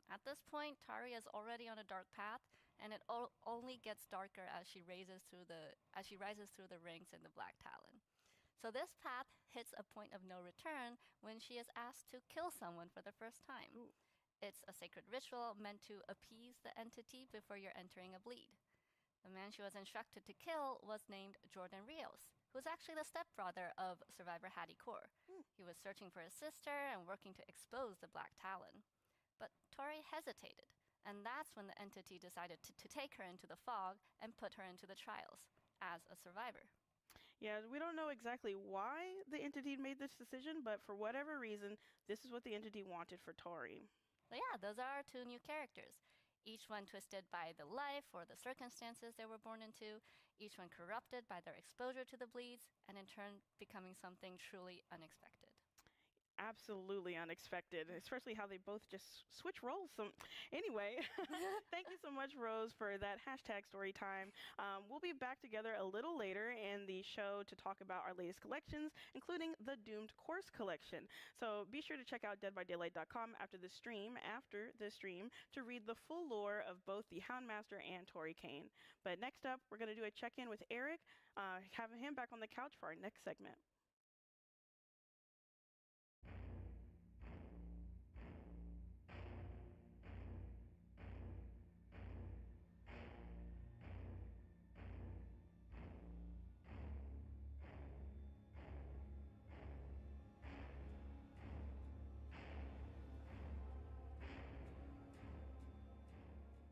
At this point, Tari is already on a dark path, and it only gets darker as she rises through the ranks in the Black Talon. So this path hits a point of no return when she is asked to kill someone for the first time. Ooh. It's a sacred ritual meant to appease the entity before you're entering a bleed. The man she was instructed to kill was named Jordan Rios, who was actually the stepbrother of survivor Hattie Core. He was searching for his sister and working to expose the Black Talon. But Tori hesitated, and that's when the entity decided to take her into the fog and put her into the trials as a survivor. Yeah, we don't know exactly why the entity made this decision, but for whatever reason, this is what the entity wanted for Tori. So yeah, those are our two new characters. Each one twisted by the life or the circumstances they were born into, each one corrupted by their exposure to the bleeds, and in turn becoming something truly unexpected. Absolutely unexpected, especially how they both just switch roles. So, anyway, thank you so much, Rose, for that hashtag story time. We'll be back together a little later in the show to talk about our latest collections, including the Doomed Course collection. So be sure to check out deadbydaylight.com after the stream, to read the full lore of both the Houndmaster and Tori Kane. But next up, we're going to do a check-in with Eric, having him back on the couch for our next segment.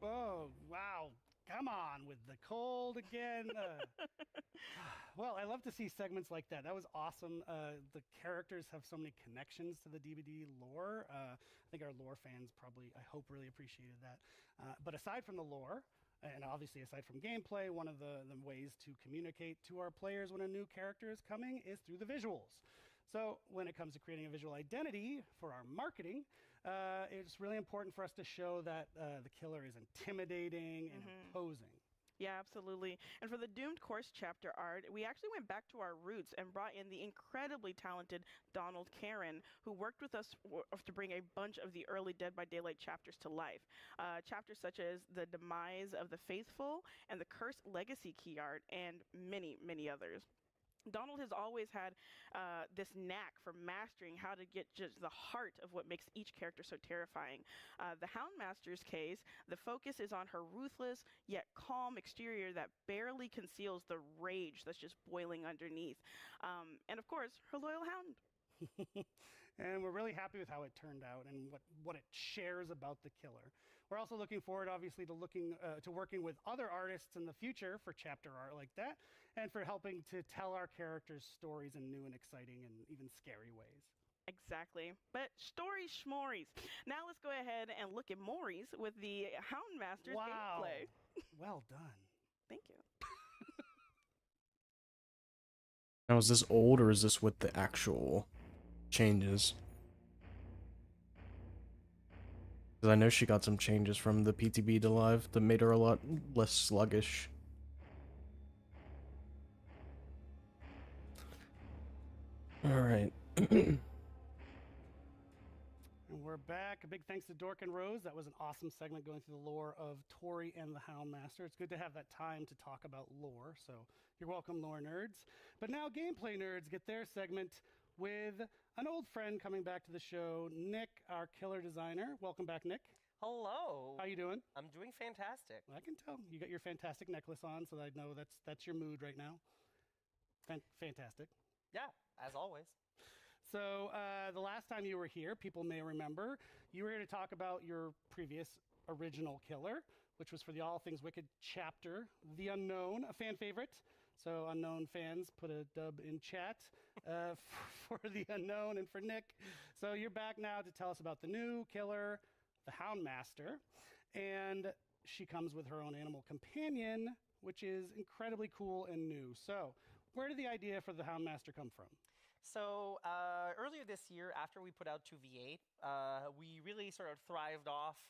Oh, wow. Come on with the cold again. Well, I love to see segments like that. That was awesome. The characters have so many connections to the DVD lore. I think our lore fans probably, I hope, really appreciated that. But aside from the lore, and obviously aside from gameplay, one of the ways to communicate to our players when a new character is coming is through the visuals. So when it comes to creating a visual identity for our marketing, it's really important for us to show that the killer is intimidating and imposing. Yeah, absolutely. And for the Doomed Course chapter art, we actually went back to our roots and brought in the incredibly talented Donald Karen, who worked with us to bring a bunch of the early Dead by Daylight chapters to life. Chapters such as The Demise of the Faithful and the Cursed Legacy key art, and many, many others. Donald has always had this knack for mastering how to get just the heart of what makes each character so terrifying. The Houndmaster's case, the focus is on her ruthless yet calm exterior that barely conceals the rage that's just boiling underneath. And of course, her loyal hound. And we're really happy with how it turned out and what it shares about the killer. We're also looking forward, obviously, to working with other artists in the future for chapter art like that, and for helping to tell our characters' stories in new and exciting and even scary ways. Exactly. But stories schmories. Now let's go ahead and look at Maury's with the Houndmaster's Wow. gameplay. Well done. Thank you. Now, is this old or is this with the actual changes? Because I know she got some changes from the PTB to live that made her a lot less sluggish. Alright. And we're back. A big thanks to Dork and Rose. That was an awesome segment going through the lore of Tori and the Houndmaster. It's good to have that time to talk about lore, so you're welcome, lore nerds. But now gameplay nerds get their segment with an old friend coming back to the show, Nick, our killer designer. Welcome back, Nick. Hello. How you doing? I'm doing fantastic. I can tell. You got your fantastic necklace on, so I know that's your mood right now. Fantastic. Yeah, as always. So the last time you were here, people may remember, you were here to talk about your previous original killer, which was for the All Things Wicked chapter, The Unknown, a fan favorite. So Unknown fans, put a dub in chat for The Unknown and for Nick. So you're back now to tell us about the new killer, the Houndmaster. And she comes with her own animal companion, which is incredibly cool and new. So where did the idea for the Houndmaster come from? So earlier this year, after we put out 2v8, we really sort of thrived off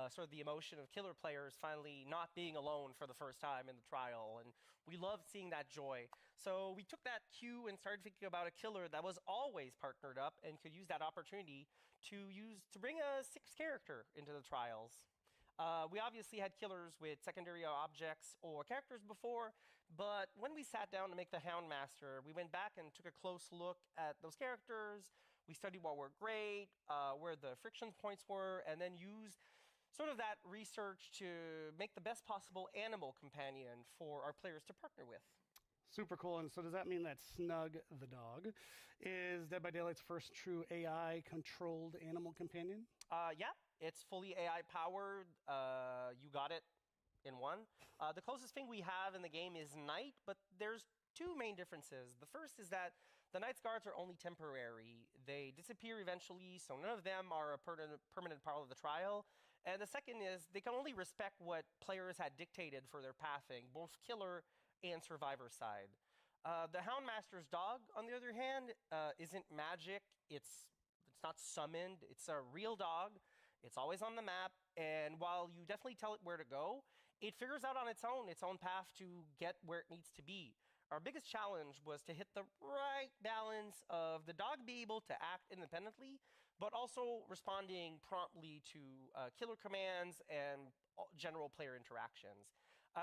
sort of the emotion of killer players finally not being alone for the first time in the trial, and we loved seeing that joy. So we took that cue and started thinking about a killer that was always partnered up and could use that opportunity to bring a sixth character into the trials. We obviously had killers with secondary objects or characters before, but when we sat down to make the Houndmaster, we went back and took a close look at those characters. We studied what were great, where the friction points were, and then used sort of that research to make the best possible animal companion for our players to partner with. Super cool. And so does that mean that Snug the dog is Dead by Daylight's first true AI-controlled animal companion? Yeah, it's fully AI powered. You got it in one. The closest thing we have in the game is Night, but there's two main differences. The first is that the Night's guards are only temporary. They disappear eventually, so none of them are a permanent part of the trial. And the second is they can only respect what players had dictated for their pathing, both killer and survivor side. The Houndmaster's dog, on the other hand, isn't magic. It's not summoned. It's a real dog. It's always on the map, and while you definitely tell it where to go, it figures out on its own path to get where it needs to be. Our biggest challenge was to hit the right balance of the dog being able to act independently, but also responding promptly to killer commands and general player interactions.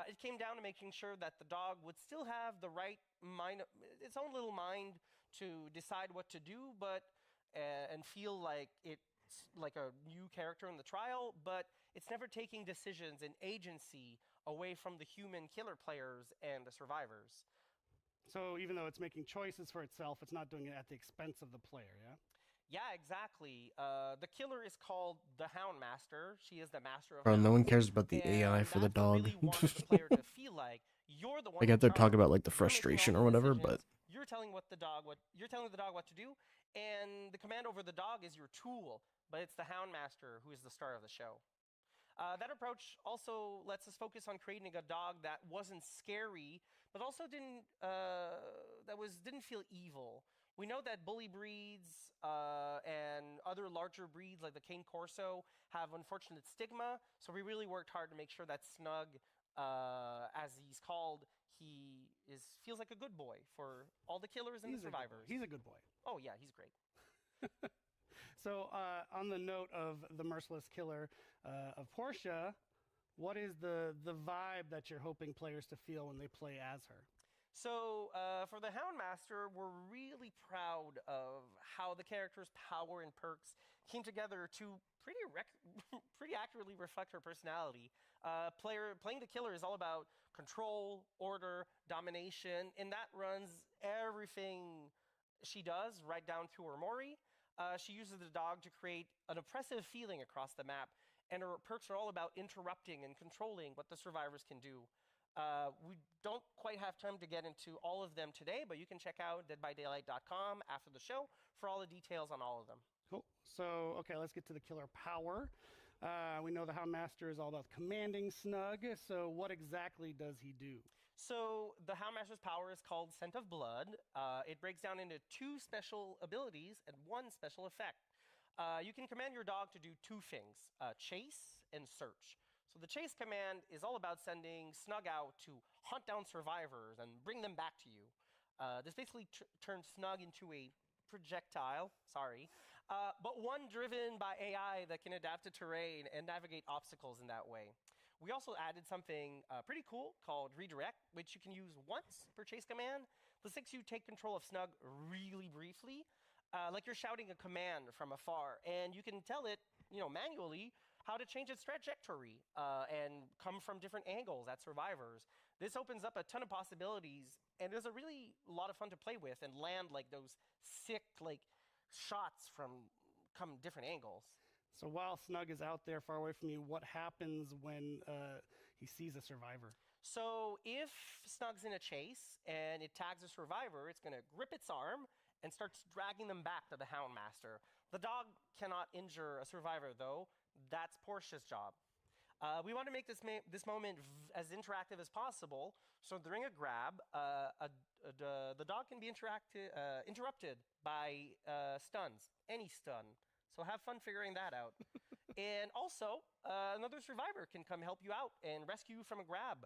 It came down to making sure that the dog would still have the right mind, its own little mind to decide what to do, but and feel like it's like a new character in the trial, but it's never taking decisions and agency away from the human killer players and the survivors. So even though it's making choices for itself, it's not doing it at the expense of the player, yeah? Yeah, exactly. The killer is called the Houndmaster. She is the master of Bro, no one hounds, cares about the and AI for the that's what dog. really wanted the player to feel like you're the one. I get in they're charge. talking about like the You're making all frustration the or whatever, decisions. but You're telling the dog what to do, and the command over the dog is your tool. But it's the Houndmaster who is the star of the show. That approach also lets us focus on creating a dog that wasn't scary, but also didn't feel evil. We know that bully breeds and other larger breeds like the Cane Corso have unfortunate stigma, so we really worked hard to make sure that Snug, as he's called, feels like a good boy for all the killers and the survivors. He's a good boy. Oh yeah, he's great. So on the note of the merciless killer of Portia, what is the vibe that you're hoping players to feel when they play as her? So for the Houndmaster, we're really proud of how the character's power and perks came together to pretty accurately reflect her personality. Playing the killer is all about control, order, domination, and that runs everything she does, right down to her Mori. She uses the dog to create an oppressive feeling across the map, and her perks are all about interrupting and controlling what the survivors can do. We don't quite have time to get into all of them today, but you can check out deadbydaylight.com after the show for all the details on all of them. Cool. So, okay, let's get to the killer power. We know the Houndmaster is all about commanding Snug, so what exactly does he do? So the Houndmaster's power is called Scent of Blood. It breaks down into 2 special abilities and 1 special effect. You can command your dog to do 2 things, chase and search. So the chase command is all about sending Snug out to hunt down survivors and bring them back to you. This basically turns Snug into a projectile, but one driven by AI that can adapt to terrain and navigate obstacles in that way. We also added something pretty cool called Redirect, which you can use once per chase command. This lets you take control of Snug really briefly, like you're shouting a command from afar, and you can tell it, manually how to change its trajectory and come from different angles at survivors. This opens up a ton of possibilities, and there's a really lot of fun to play with and land like those sick shots from different angles. So while Snug is out there far away from you, what happens when he sees a survivor? So if Snug's in a chase and it tags a survivor, it's going to grip its arm and starts dragging them back to the Houndmaster. The dog cannot injure a survivor, though. That's Portia's job. We want to make this moment as interactive as possible. So during a grab, the dog can be interrupted by stuns, any stun. So have fun figuring that out. And also, another survivor can come help you out and rescue you from a grab,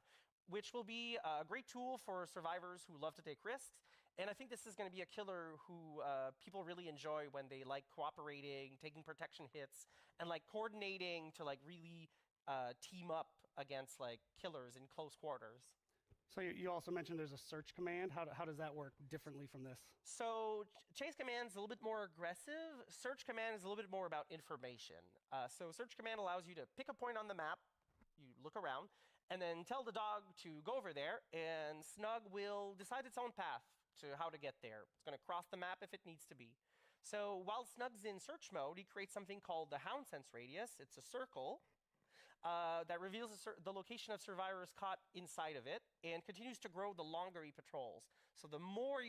which will be a great tool for survivors who love to take risks. And I think this is going to be a killer who people really enjoy when they like cooperating, taking protection hits, and coordinating to really team up against killers in close quarters. So you also mentioned there's a search command. How does that work differently from this? So chase command is a little bit more aggressive. Search command is a little bit more about information. So search command allows you to pick a point on the map, you look around, and then tell the dog to go over there, and Snug will decide its own path to how to get there. It's going to cross the map if it needs to be. So while Snug's in search mode, he creates something called the Hound Sense Radius. It's a circle that reveals the location of survivors caught inside of it and continues to grow the longer he patrols. So the more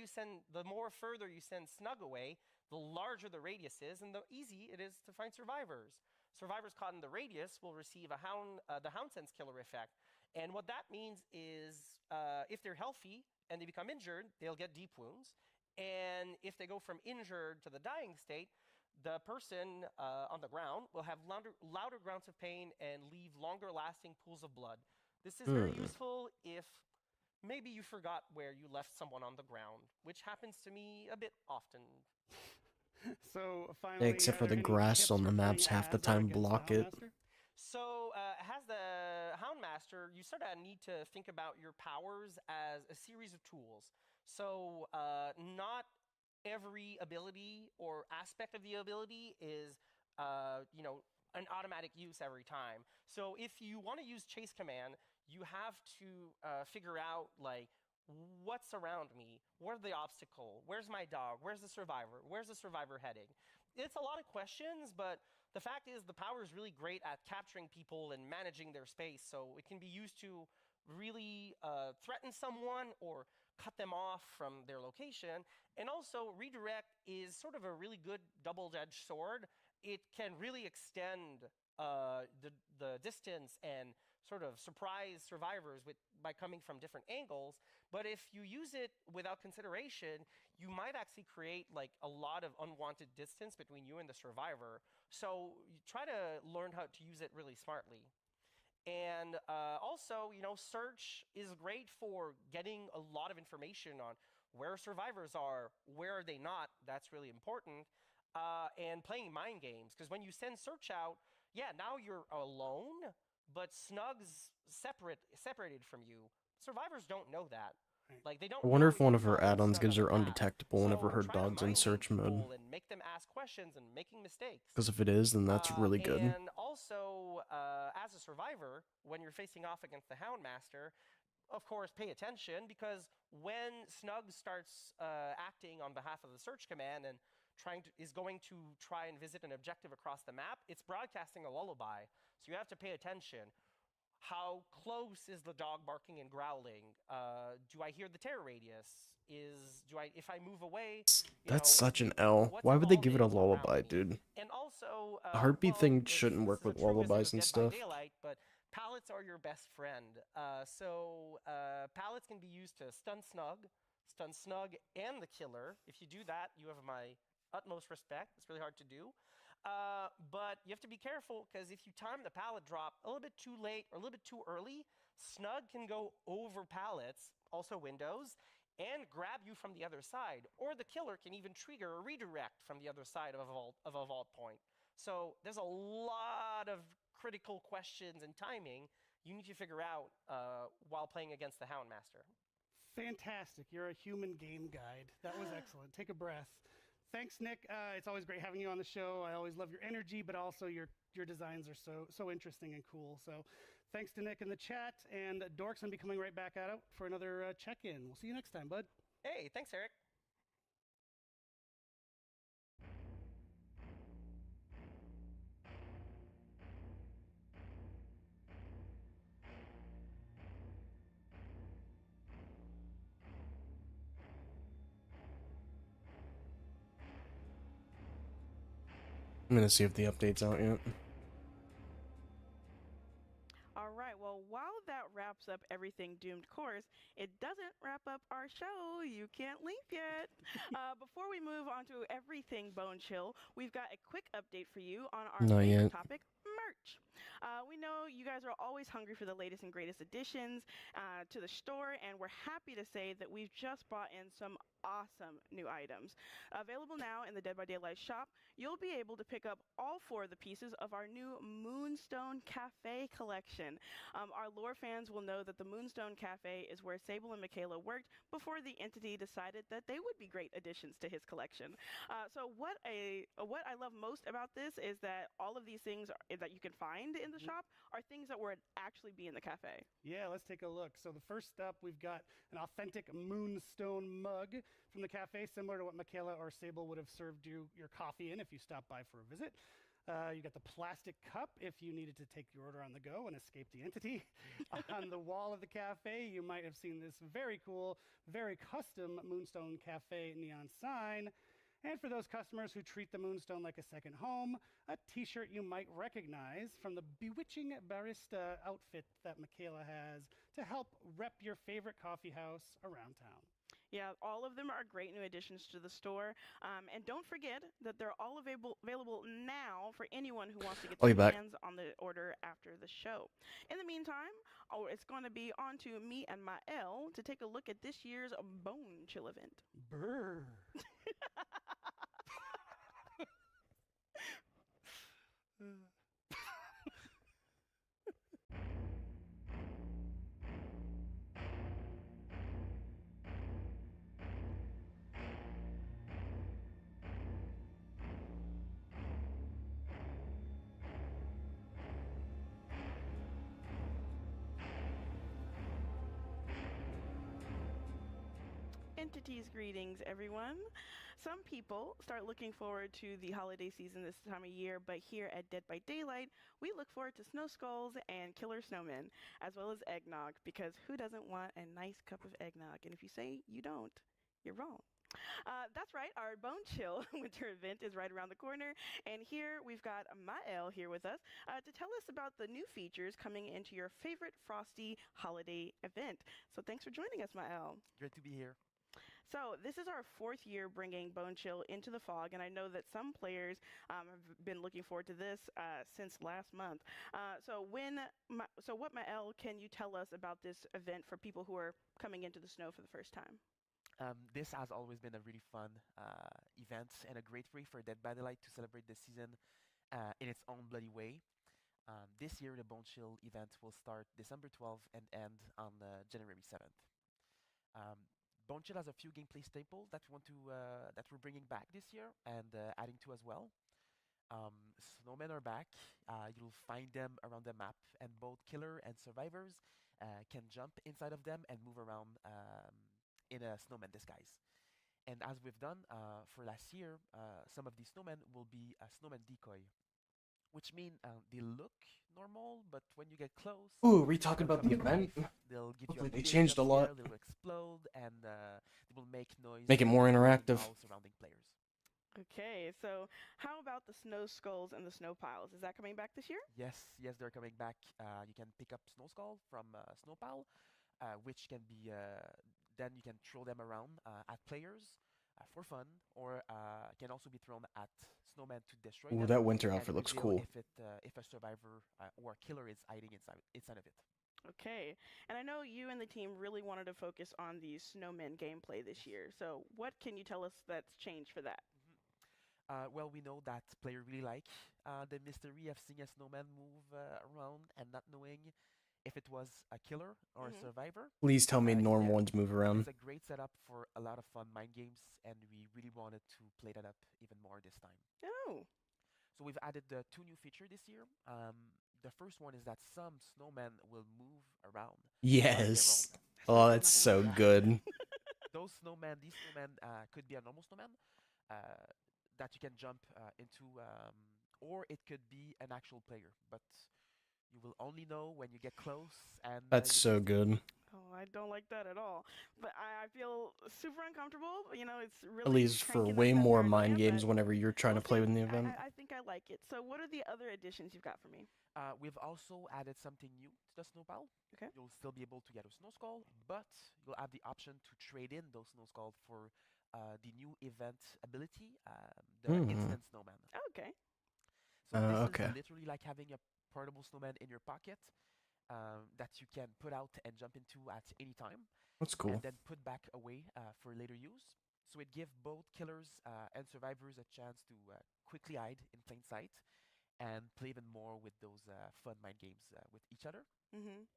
further you send Snug away, the larger the radius is and the easy it is to find survivors. Survivors caught in the radius will receive the Hound Sense Killer effect. And what that means is if they're healthy and they become injured, they'll get deep wounds. And if they go from injured to the dying state, the person on the ground will have louder grunts of pain and leave longer lasting pools of blood. This is very useful if maybe you forgot where you left someone on the ground, which happens to me a bit often. So finally, Except for are the there any grass tips on the for maps playing half the as time against the block it. Houndmaster? So as the Houndmaster, you sort of need to think about your powers as a series of tools. So not every ability or aspect of the ability is, an automatic use every time. So if you want to use chase command, you have to figure out what's around me, where's the obstacle, where's my dog, where's the survivor heading. It's a lot of questions, but the fact is the power is really great at capturing people and managing their space. So it can be used to really threaten someone or cut them off from their location. And also, redirect is sort of a really good double-edged sword. It can really extend the distance and sort of surprise survivors by coming from different angles. But if you use it without consideration, you might actually create a lot of unwanted distance between you and the survivor. So you try to learn how to use it really smartly. And also, search is great for getting a lot of information on where survivors are, where are they not. That's really important. And playing mind games, because when you send search out, now you're alone, but Snug's separated from you. Survivors don't know that. They don't. I wonder know if one you of her know add-ons Snug gives on her the map. undetectable whenever her So try to dog's in mind game search mode. people and make them ask questions and making mistakes. Because if it is, then that's really good. And also, as a survivor, when you're facing off against the Houndmaster, of course, pay attention, because when Snug starts acting on behalf of the search command and is going to try and visit an objective across the map, it's broadcasting a lullaby. So you have to pay attention. How close is the dog barking and growling? Do I hear the terror radius? If I move away? That's such an L. Why would they give it a lullaby, dude? And also, The heartbeat thing this shouldn't work is a with truism lullabies of and Dead by stuff. Daylight, but pallets are your best friend. Pallets can be used to stun Snug and the killer. If you do that, you have my utmost respect. It's really hard to do. But you have to be careful, because if you time the pallet drop a little bit too late or a little bit too early, Snug can go over pallets, also windows, and grab you from the other side, or the killer can even trigger a redirect from the other side of a vault point. So there's a lot of critical questions and timing you need to figure out while playing against the Houndmaster. Fantastic. You're a human game guide. That was excellent. Take a breath. Thanks, Nick. It's always great having you on the show. I always love your energy, but also your designs are so interesting and cool. So thanks to Nick in the chat, and Dork's going to be coming right back out for another check-in. We'll see you next time, bud. Hey, thanks, Eric. I'm gonna see if the update's out yet. All right, well, while that wraps up everything Doomed Course, it doesn't wrap up our show. You can't leave yet. Before we move on to everything Bone Chill, we've got a quick update for you on our Not favorite yet. topic, merch. We know you guys are always hungry for the latest and greatest additions to the store, and we're happy to say that we've just brought in some awesome new items. Available now in the Dead by Daylight shop, you'll be able to pick up all 4 of the pieces of our new Moonstone Cafe collection. Our lore fans will know that the Moonstone Cafe is where Sable and Michaela worked before the entity decided that they would be great additions to his collection. So what I love most about this is that all of these things that you can find in the shop are things that would actually be in the cafe. Yeah, let's take a look. So the first up, we've got an authentic Moonstone mug from the cafe, similar to what Michaela or Sable would have served you your coffee in if you stopped by for a visit. You got the plastic cup if you needed to take your order on the go and escape the entity. On the wall of the cafe, you might have seen this very cool, very custom Moonstone Cafe neon sign. And for those customers who treat the Moonstone like a second home, a t-shirt you might recognize from the bewitching barista outfit that Michaela has to help rep your favorite coffee house around town. Yeah, all of them are great new additions to the store. And don't forget that they're all available now for anyone who wants to get I'll be their back. hands on the order after the show. In the meantime, it's going to be on to me and Mael to take a look at this year's Bone Chill event. Brr. Entities greetings, everyone. Some people start looking forward to the holiday season this time of year, but here at Dead by Daylight, we look forward to snow skulls and killer snowmen, as well as eggnog, because who doesn't want a nice cup of eggnog? And if you say you don't, you're wrong. That's right, our Bone Chill winter event is right around the corner, and here we've got Mael here with us to tell us about the new features coming into your favorite Frosty holiday event. So thanks for joining us, Mael. Great to be here. So this is our 4th year bringing Bone Chill into the fog, and I know that some players have been looking forward to this since last month. So what, Mael, can you tell us about this event for people who are coming into the snow for the first time? This has always been a really fun event and a great way for Dead by Daylight to celebrate the season in its own bloody way. This year, the Bone Chill event will start December 12th and end on January 7th. Bone Chill has a few gameplay staples that we're bringing back this year and adding to as well. Snowmen are back. You'll find them around the map, and both killer and survivors can jump inside of them and move around in a snowman disguise. And as we've done for last year, some of these snowmen will be a snowman decoy, which mean they look normal, but when you get close, Ooh, are we talking they'll about the come to life. event? They'll give Hopefully you a they big changed a jump lot. scare, they'll explode, and they will make noise. Make it more interactive. All surrounding players. Okay, so how about the snow skulls and the snow piles? Is that coming back this year? Yes, they're coming back. You can pick up Snow Skull from Snow Pile, which can be then you can throw them around at players for fun, or can also be thrown at snowmen to destroy Ooh, them that winter and outfit looks reveal cool. if a survivor or a killer is hiding inside of it. Okay. And I know you and the team really wanted to focus on the snowmen gameplay this year. So what can you tell us that's changed for that? Well, we know that player really like the mystery of seeing a snowman move around and not knowing if it was a killer or a Hmm. survivor. Please tell me normal Yeah, ones move around. it's a great setup for a lot of fun mind games, and we really wanted to play that up even more this time. Oh. So we've added two new features this year. The first one is that some snowmen will move around on their own. Yes. That Oh, sounds that's so amazing. good. These snowmen could be a normal snowman uh, that you can jump into, or it could be an actual player. But you will only know when you get close and That's you so move. good. Oh, I don't like that at all. But I feel super uncomfortable. You know, it's At really least for cranking up way that more mind paranoia, games but whenever you're trying to we'll play see. within the I, event. I, I think I like it. So, what are the other additions you've got for me? We've also added something new to the snowpal. Okay. You'll still be able to get a snow skull, but you'll have the option to trade in those snow skulls for the new event ability, the Hmm. instant snowman. Okay. So this is Okay. literally like having a portable snowman in your pocket that you can put out and jump into at any time, That's and cool. then put back away for later use. So it gives both killers and survivors a chance to quickly hide in plain sight and play even more with those fun mind games with each other. Mhm.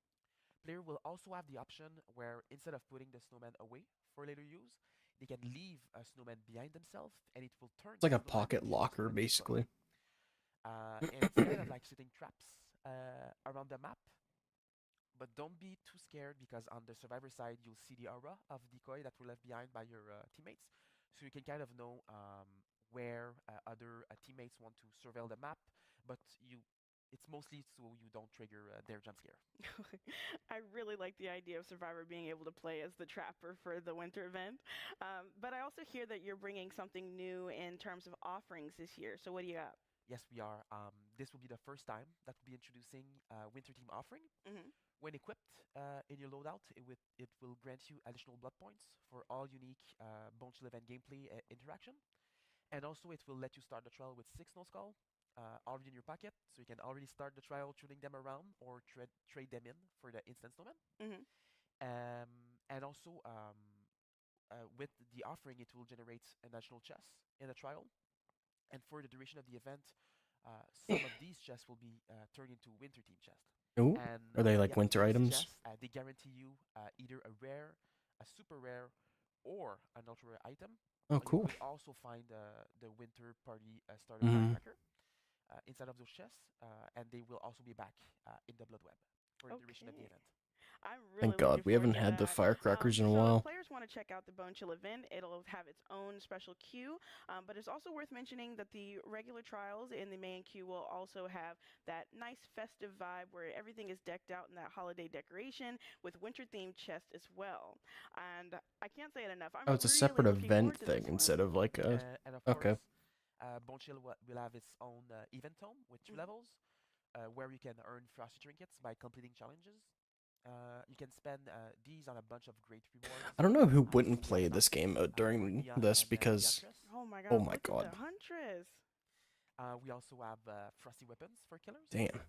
Player will also have the option where instead of putting the snowman away for later use, they can leave a snowman behind themselves and it will turn It's like the a snowman pocket into a locker, snowman decoy. basically. And it's kind of like setting traps around the map. But don't be too scared because on the survivor side, you'll see the aura of decoy that were left behind by your teammates. So you can kind of know where other teammates want to surveil the map, but it's mostly so you don't trigger their jump scare. I really like the idea of Survivor being able to play as the trapper for the winter event. But I also hear that you're bringing something new in terms of offerings this year. So, what do you got? Yes, we are. This will be the first time that we'll be introducing Winter Team offering. Hmm. When equipped in your loadout, it will grant you additional blood points for all unique Bonechill event gameplay interaction. And also, it will let you start the trial with 6 no skull already in your pocket, so you can already start the trial trading them around or trade them in for the instant snowman. Hmm. And also, with the offering, it will generate an additional chest in the trial. And for the duration of the event, some of these chests will be turned into winter team chests. Ooh. And Are they like yeah, winter these items? chests they guarantee you either a rare, a super rare, or an ultra rare item. Oh, But you cool. could also find the winter party starter Hmm. firecracker inside of those chests, and they will also be back in the blood web for the duration of the Okay. event. I'm Thank really God. looking We forward haven't to had the that. firecrackers in a So if while. players want to check out the Bone Chill event, it'll have its own special queue. But it's also worth mentioning that the regular trials in the main queue will also have that nice festive vibe where everything is decked out in that holiday decoration with winter themed chests as well. And I can't say it enough. I'm Oh, it's a really separate looking event forward to thing this one. instead of like a. And of Okay. course, Bonechill will have its own event tome with 2 levels, where you can earn frosty trinkets by completing challenges. You can spend these on a bunch of great rewards. I don't know who So wouldn't we have play this Noxus game for during Neon this and the because. Huntress. Oh my Oh god, my look at the God. Huntress. We also have frosty weapons for killers, Damn.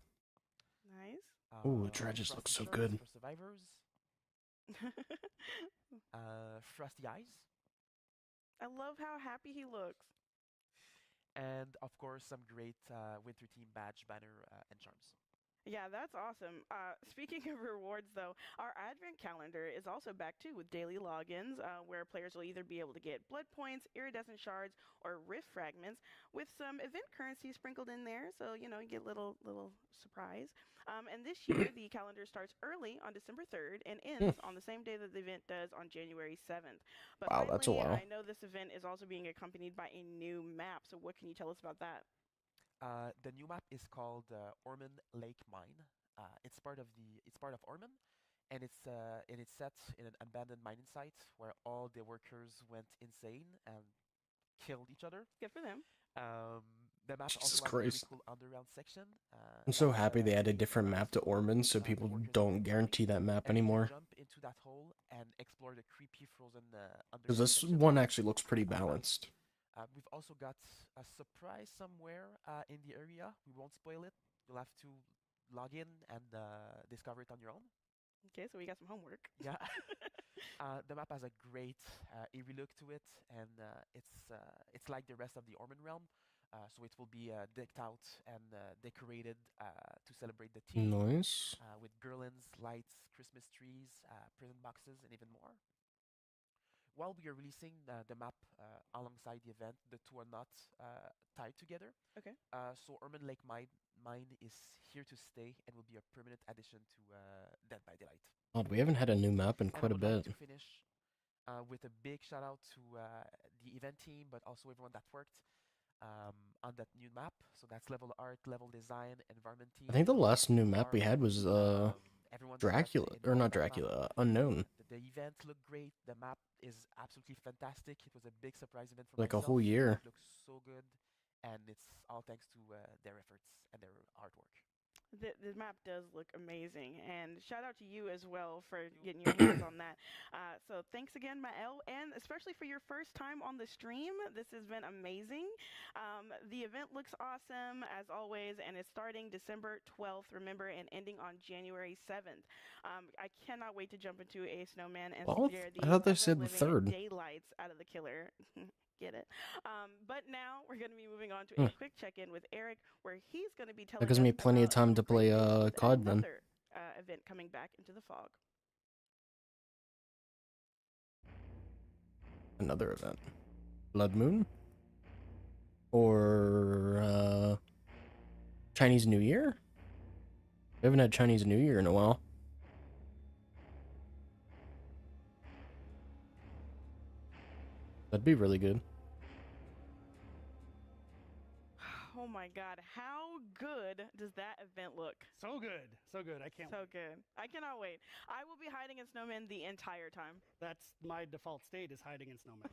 Nice. Ooh, dredges look frosty so shirts good. for survivors, frosty eyes, I love how happy he looks. and of course some great winter team badge, banner, and charms. Yeah, that's awesome. Speaking of rewards, though, our advent calendar is also back too with daily logins, where players will either be able to get blood points, iridescent shards, or rift fragments, with some event currency sprinkled in there. So you get little surprise. And this year, the calendar starts early on December 3rd and Hmm. ends on the same day that the event does on January 7th. But Wow, that's a finally, while. I know this event is also being accompanied by a new map. So what can you tell us about that? The new map is called Orman Lake Mine. It's part of Orman, and it's set in an abandoned mining site where all the workers went insane and killed each other. Good for them. Um, the map Jesus also has a really Christ. cool underground section I'm so that happy they added a leads different map to underground, Ormond so the people workers can don't go mining, guarantee that map and you can anymore. jump into that hole and explore the creepy frozen Because underground this section one actually looks pretty of the map. balanced. We've also got a surprise somewhere in the area. We won't spoil it. You'll have to log in and discover it on your own. Okay, so we got some homework. Yeah. The map has a great eerie look to it, and it's like the rest of the Orman realm. So it will be decked out and decorated to celebrate the team Nice. with garlands, lights, Christmas trees, present boxes, and even more. While we are releasing the map alongside the event, the two are not tied together. Okay. So Orman Lake Mine is here to stay and will be a permanent addition to Dead by Daylight. God, we haven't had a new map in And I quite a would like bit. to finish with a big shout out to the event team, but also everyone that worked on that new map. So that's level art, level design, environment team. I think the last new map we art, had was everyone Dracula, that's or not involved on that map. Dracula, Unknown. The event looked great. The map is absolutely fantastic. It was a big surprise event for Like a myself. whole year. It looks so good, and it's all thanks to their efforts and their artwork. The map does look amazing, and shout out to you as well for getting your hands on that. So thanks again, Mael, and especially for your first time on the stream. This has been amazing. The event looks awesome as always, and it's starting December 12th, remember, and ending on January 7th. I cannot wait to jump into a snowman and 12th? scare I the thought they said the ever-living 3rd. daylights out of the killer. Get it? But now we're going to be moving on to a quick check-in with Eric, where he's going to be telling That gives us me plenty of about time some to great play news and COD then. another event coming back into the fog. Another event. Blood Moon? Or Chinese New Year? We haven't had Chinese New Year in a while. That'd be really good. Oh my God, how good does that event look? So good. So good. I can't So wait. good. I cannot wait. I will be hiding in snowmen the entire time. That's my default state is hiding in snowman.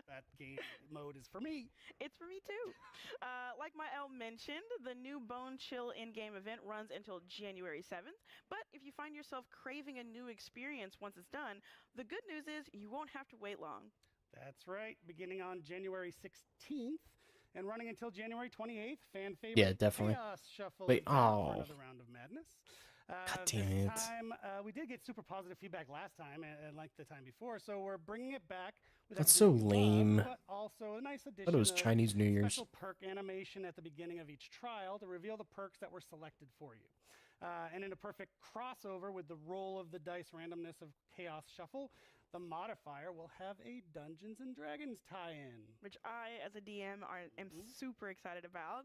That game mode is for me. It's for me too. Like Mael mentioned, the new Bone Chill in-game event runs until January 7th. But if you find yourself craving a new experience once it's done, the good news is you won't have to wait long. That's right. Beginning on January 16th and running until January 28th. Fan favorite. Yeah, definitely. Chaos Shuffle Wait, is back for oh. another round of madness. God damn this it. time, we did get super positive feedback last time, and like the time before, so we're bringing it back. With That's so everything you lame. love, but also a nice I addition thought it was of Chinese New Year's. special perk animation at the beginning of each trial to reveal the perks that were selected for you. And in a perfect crossover with the roll of the dice randomness of Chaos Shuffle, the modifier will have a Dungeons and Dragons tie-in. Which I, as a DM, am super excited about.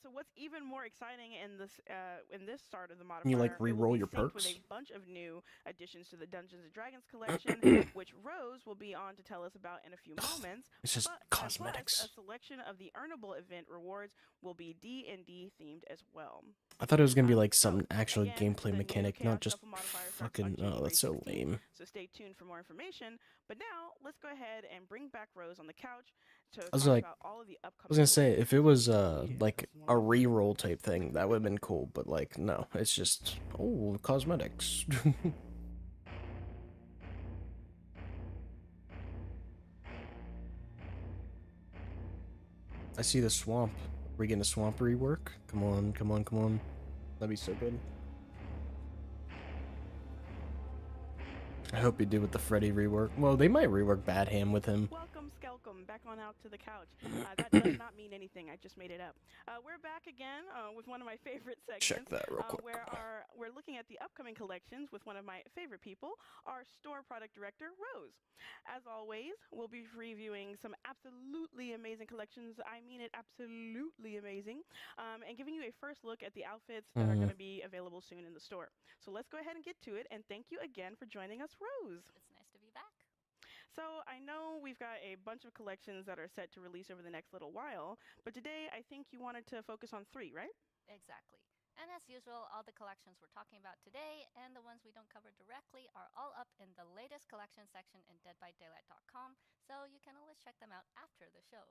So what's even more exciting in this start of the modifier? You, like, it will re-roll be your synced with perks? a bunch of new additions to the Dungeons and Dragons collection, which Rose will be on to tell us about in a few moments. It's just But cosmetics. plus, a selection of the earnable event rewards will be D&D themed as well. I thought it was gonna be like So, some actual again, gameplay the new mechanic, Chaos not just Shuffle modifier starts on fucking. Oh, January that's so 16th, lame. So stay tuned for more information. But now let's go ahead and bring back Rose on the couch to was talk like- about all of the upcoming. I was gonna say if it was Yeah, like this a one. re-roll type thing, that would have been cool. But like, no, it's just cosmetics. I see the swamp. Are we getting a swamp rework? Come on, come on, come on. That'd be so good. I hope you do with the Freddy rework. Well, they might rework Bad Ham with him. Welcome, Skelcom, back on out to the couch. That does not mean anything. I just made it up. We're back again with one of my favorite segments. Check that real quick. Where we're looking at the upcoming collections with one of my favorite people, our store product director, Rose. As always, we'll be reviewing some absolutely amazing collections. I mean it, absolutely amazing. And giving you a first look at the outfits that are going to be available soon in the store. So let's go ahead and get to it. And thank you again for joining us, Rose. It's nice to be back. So I know we've got a bunch of collections that are set to release over the next little while, but today I think you wanted to focus on 3, right? Exactly. And as usual, all the collections we're talking about today and the ones we don't cover directly are all up in the latest collection section in deadbydaylight.com, so you can always check them out after the show.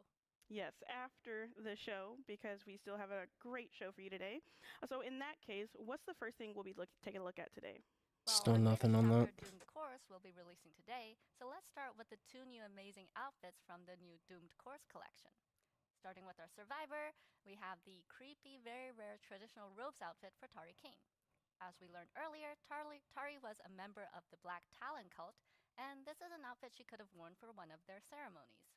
Yes, after the show, because we still have a great show for you today. So in that case, what's the first thing we'll be taking a look at today? Still the nothing latest on that. chapter, Doomed Course, will be releasing today, so let's start with the 2 new amazing outfits from the new Doomed Course collection. Starting with our Survivor, we have the creepy, very rare traditional robes outfit for Tari Kane. As we learned earlier, Tari was a member of the Black Talon cult, and this is an outfit she could have worn for one of their ceremonies.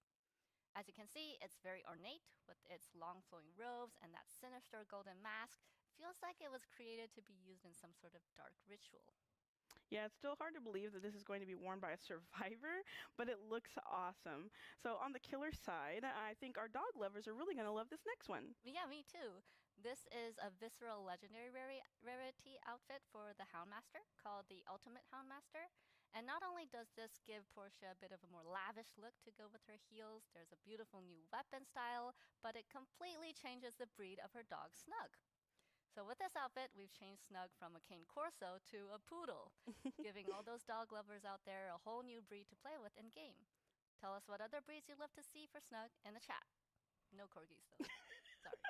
As you can see, it's very ornate, with its long flowing robes and that sinister golden mask. Feels like it was created to be used in some sort of dark ritual. Yeah, it's still hard to believe that this is going to be worn by a survivor, but it looks awesome. So on the killer side, I think our dog lovers are really going to love this next one. Yeah, me too. This is a visceral legendary rarity outfit for the Houndmaster called the Ultimate Houndmaster. And not only does this give Portia a bit of a more lavish look to go with her heels, there's a beautiful new weapon style, but it completely changes the breed of her dog Snug. So with this outfit, we've changed Snug from a cane corso to a poodle, giving all those dog lovers out there a whole new breed to play with in game. Tell us what other breeds you'd love to see for Snug in the chat. No corgis though. Sorry.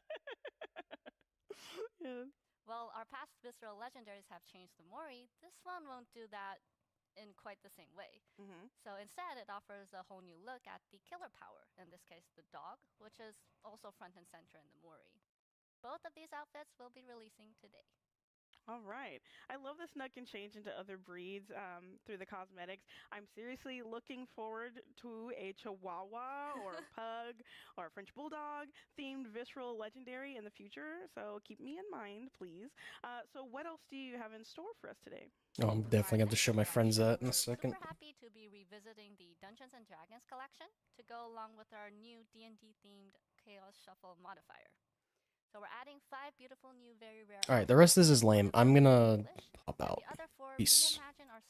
Yeah. Well, our past visceral legendaries have changed the Mori. This one won't do that in quite the same way. So instead, it offers a whole new look at the killer power, in this case the dog, which is also front and center in the Mori. Both of these outfits will be releasing today. All right. I love that Snug can change into other breeds through the cosmetics. I'm seriously looking forward to a Chihuahua or a Pug or a French Bulldog themed visceral legendary in the future. So keep me in mind, please. So what else do you have in store for us today? Oh, I'm definitely going to show my friends that in a second. We're super happy to be revisiting the Dungeons and Dragons collection to go along with our new D&D themed Chaos Shuffle modifier. So we're adding 5 beautiful new very rare. Alright, the rest of this is lame. I'm gonna English, pop and out. the other 4 Peace. reimagine our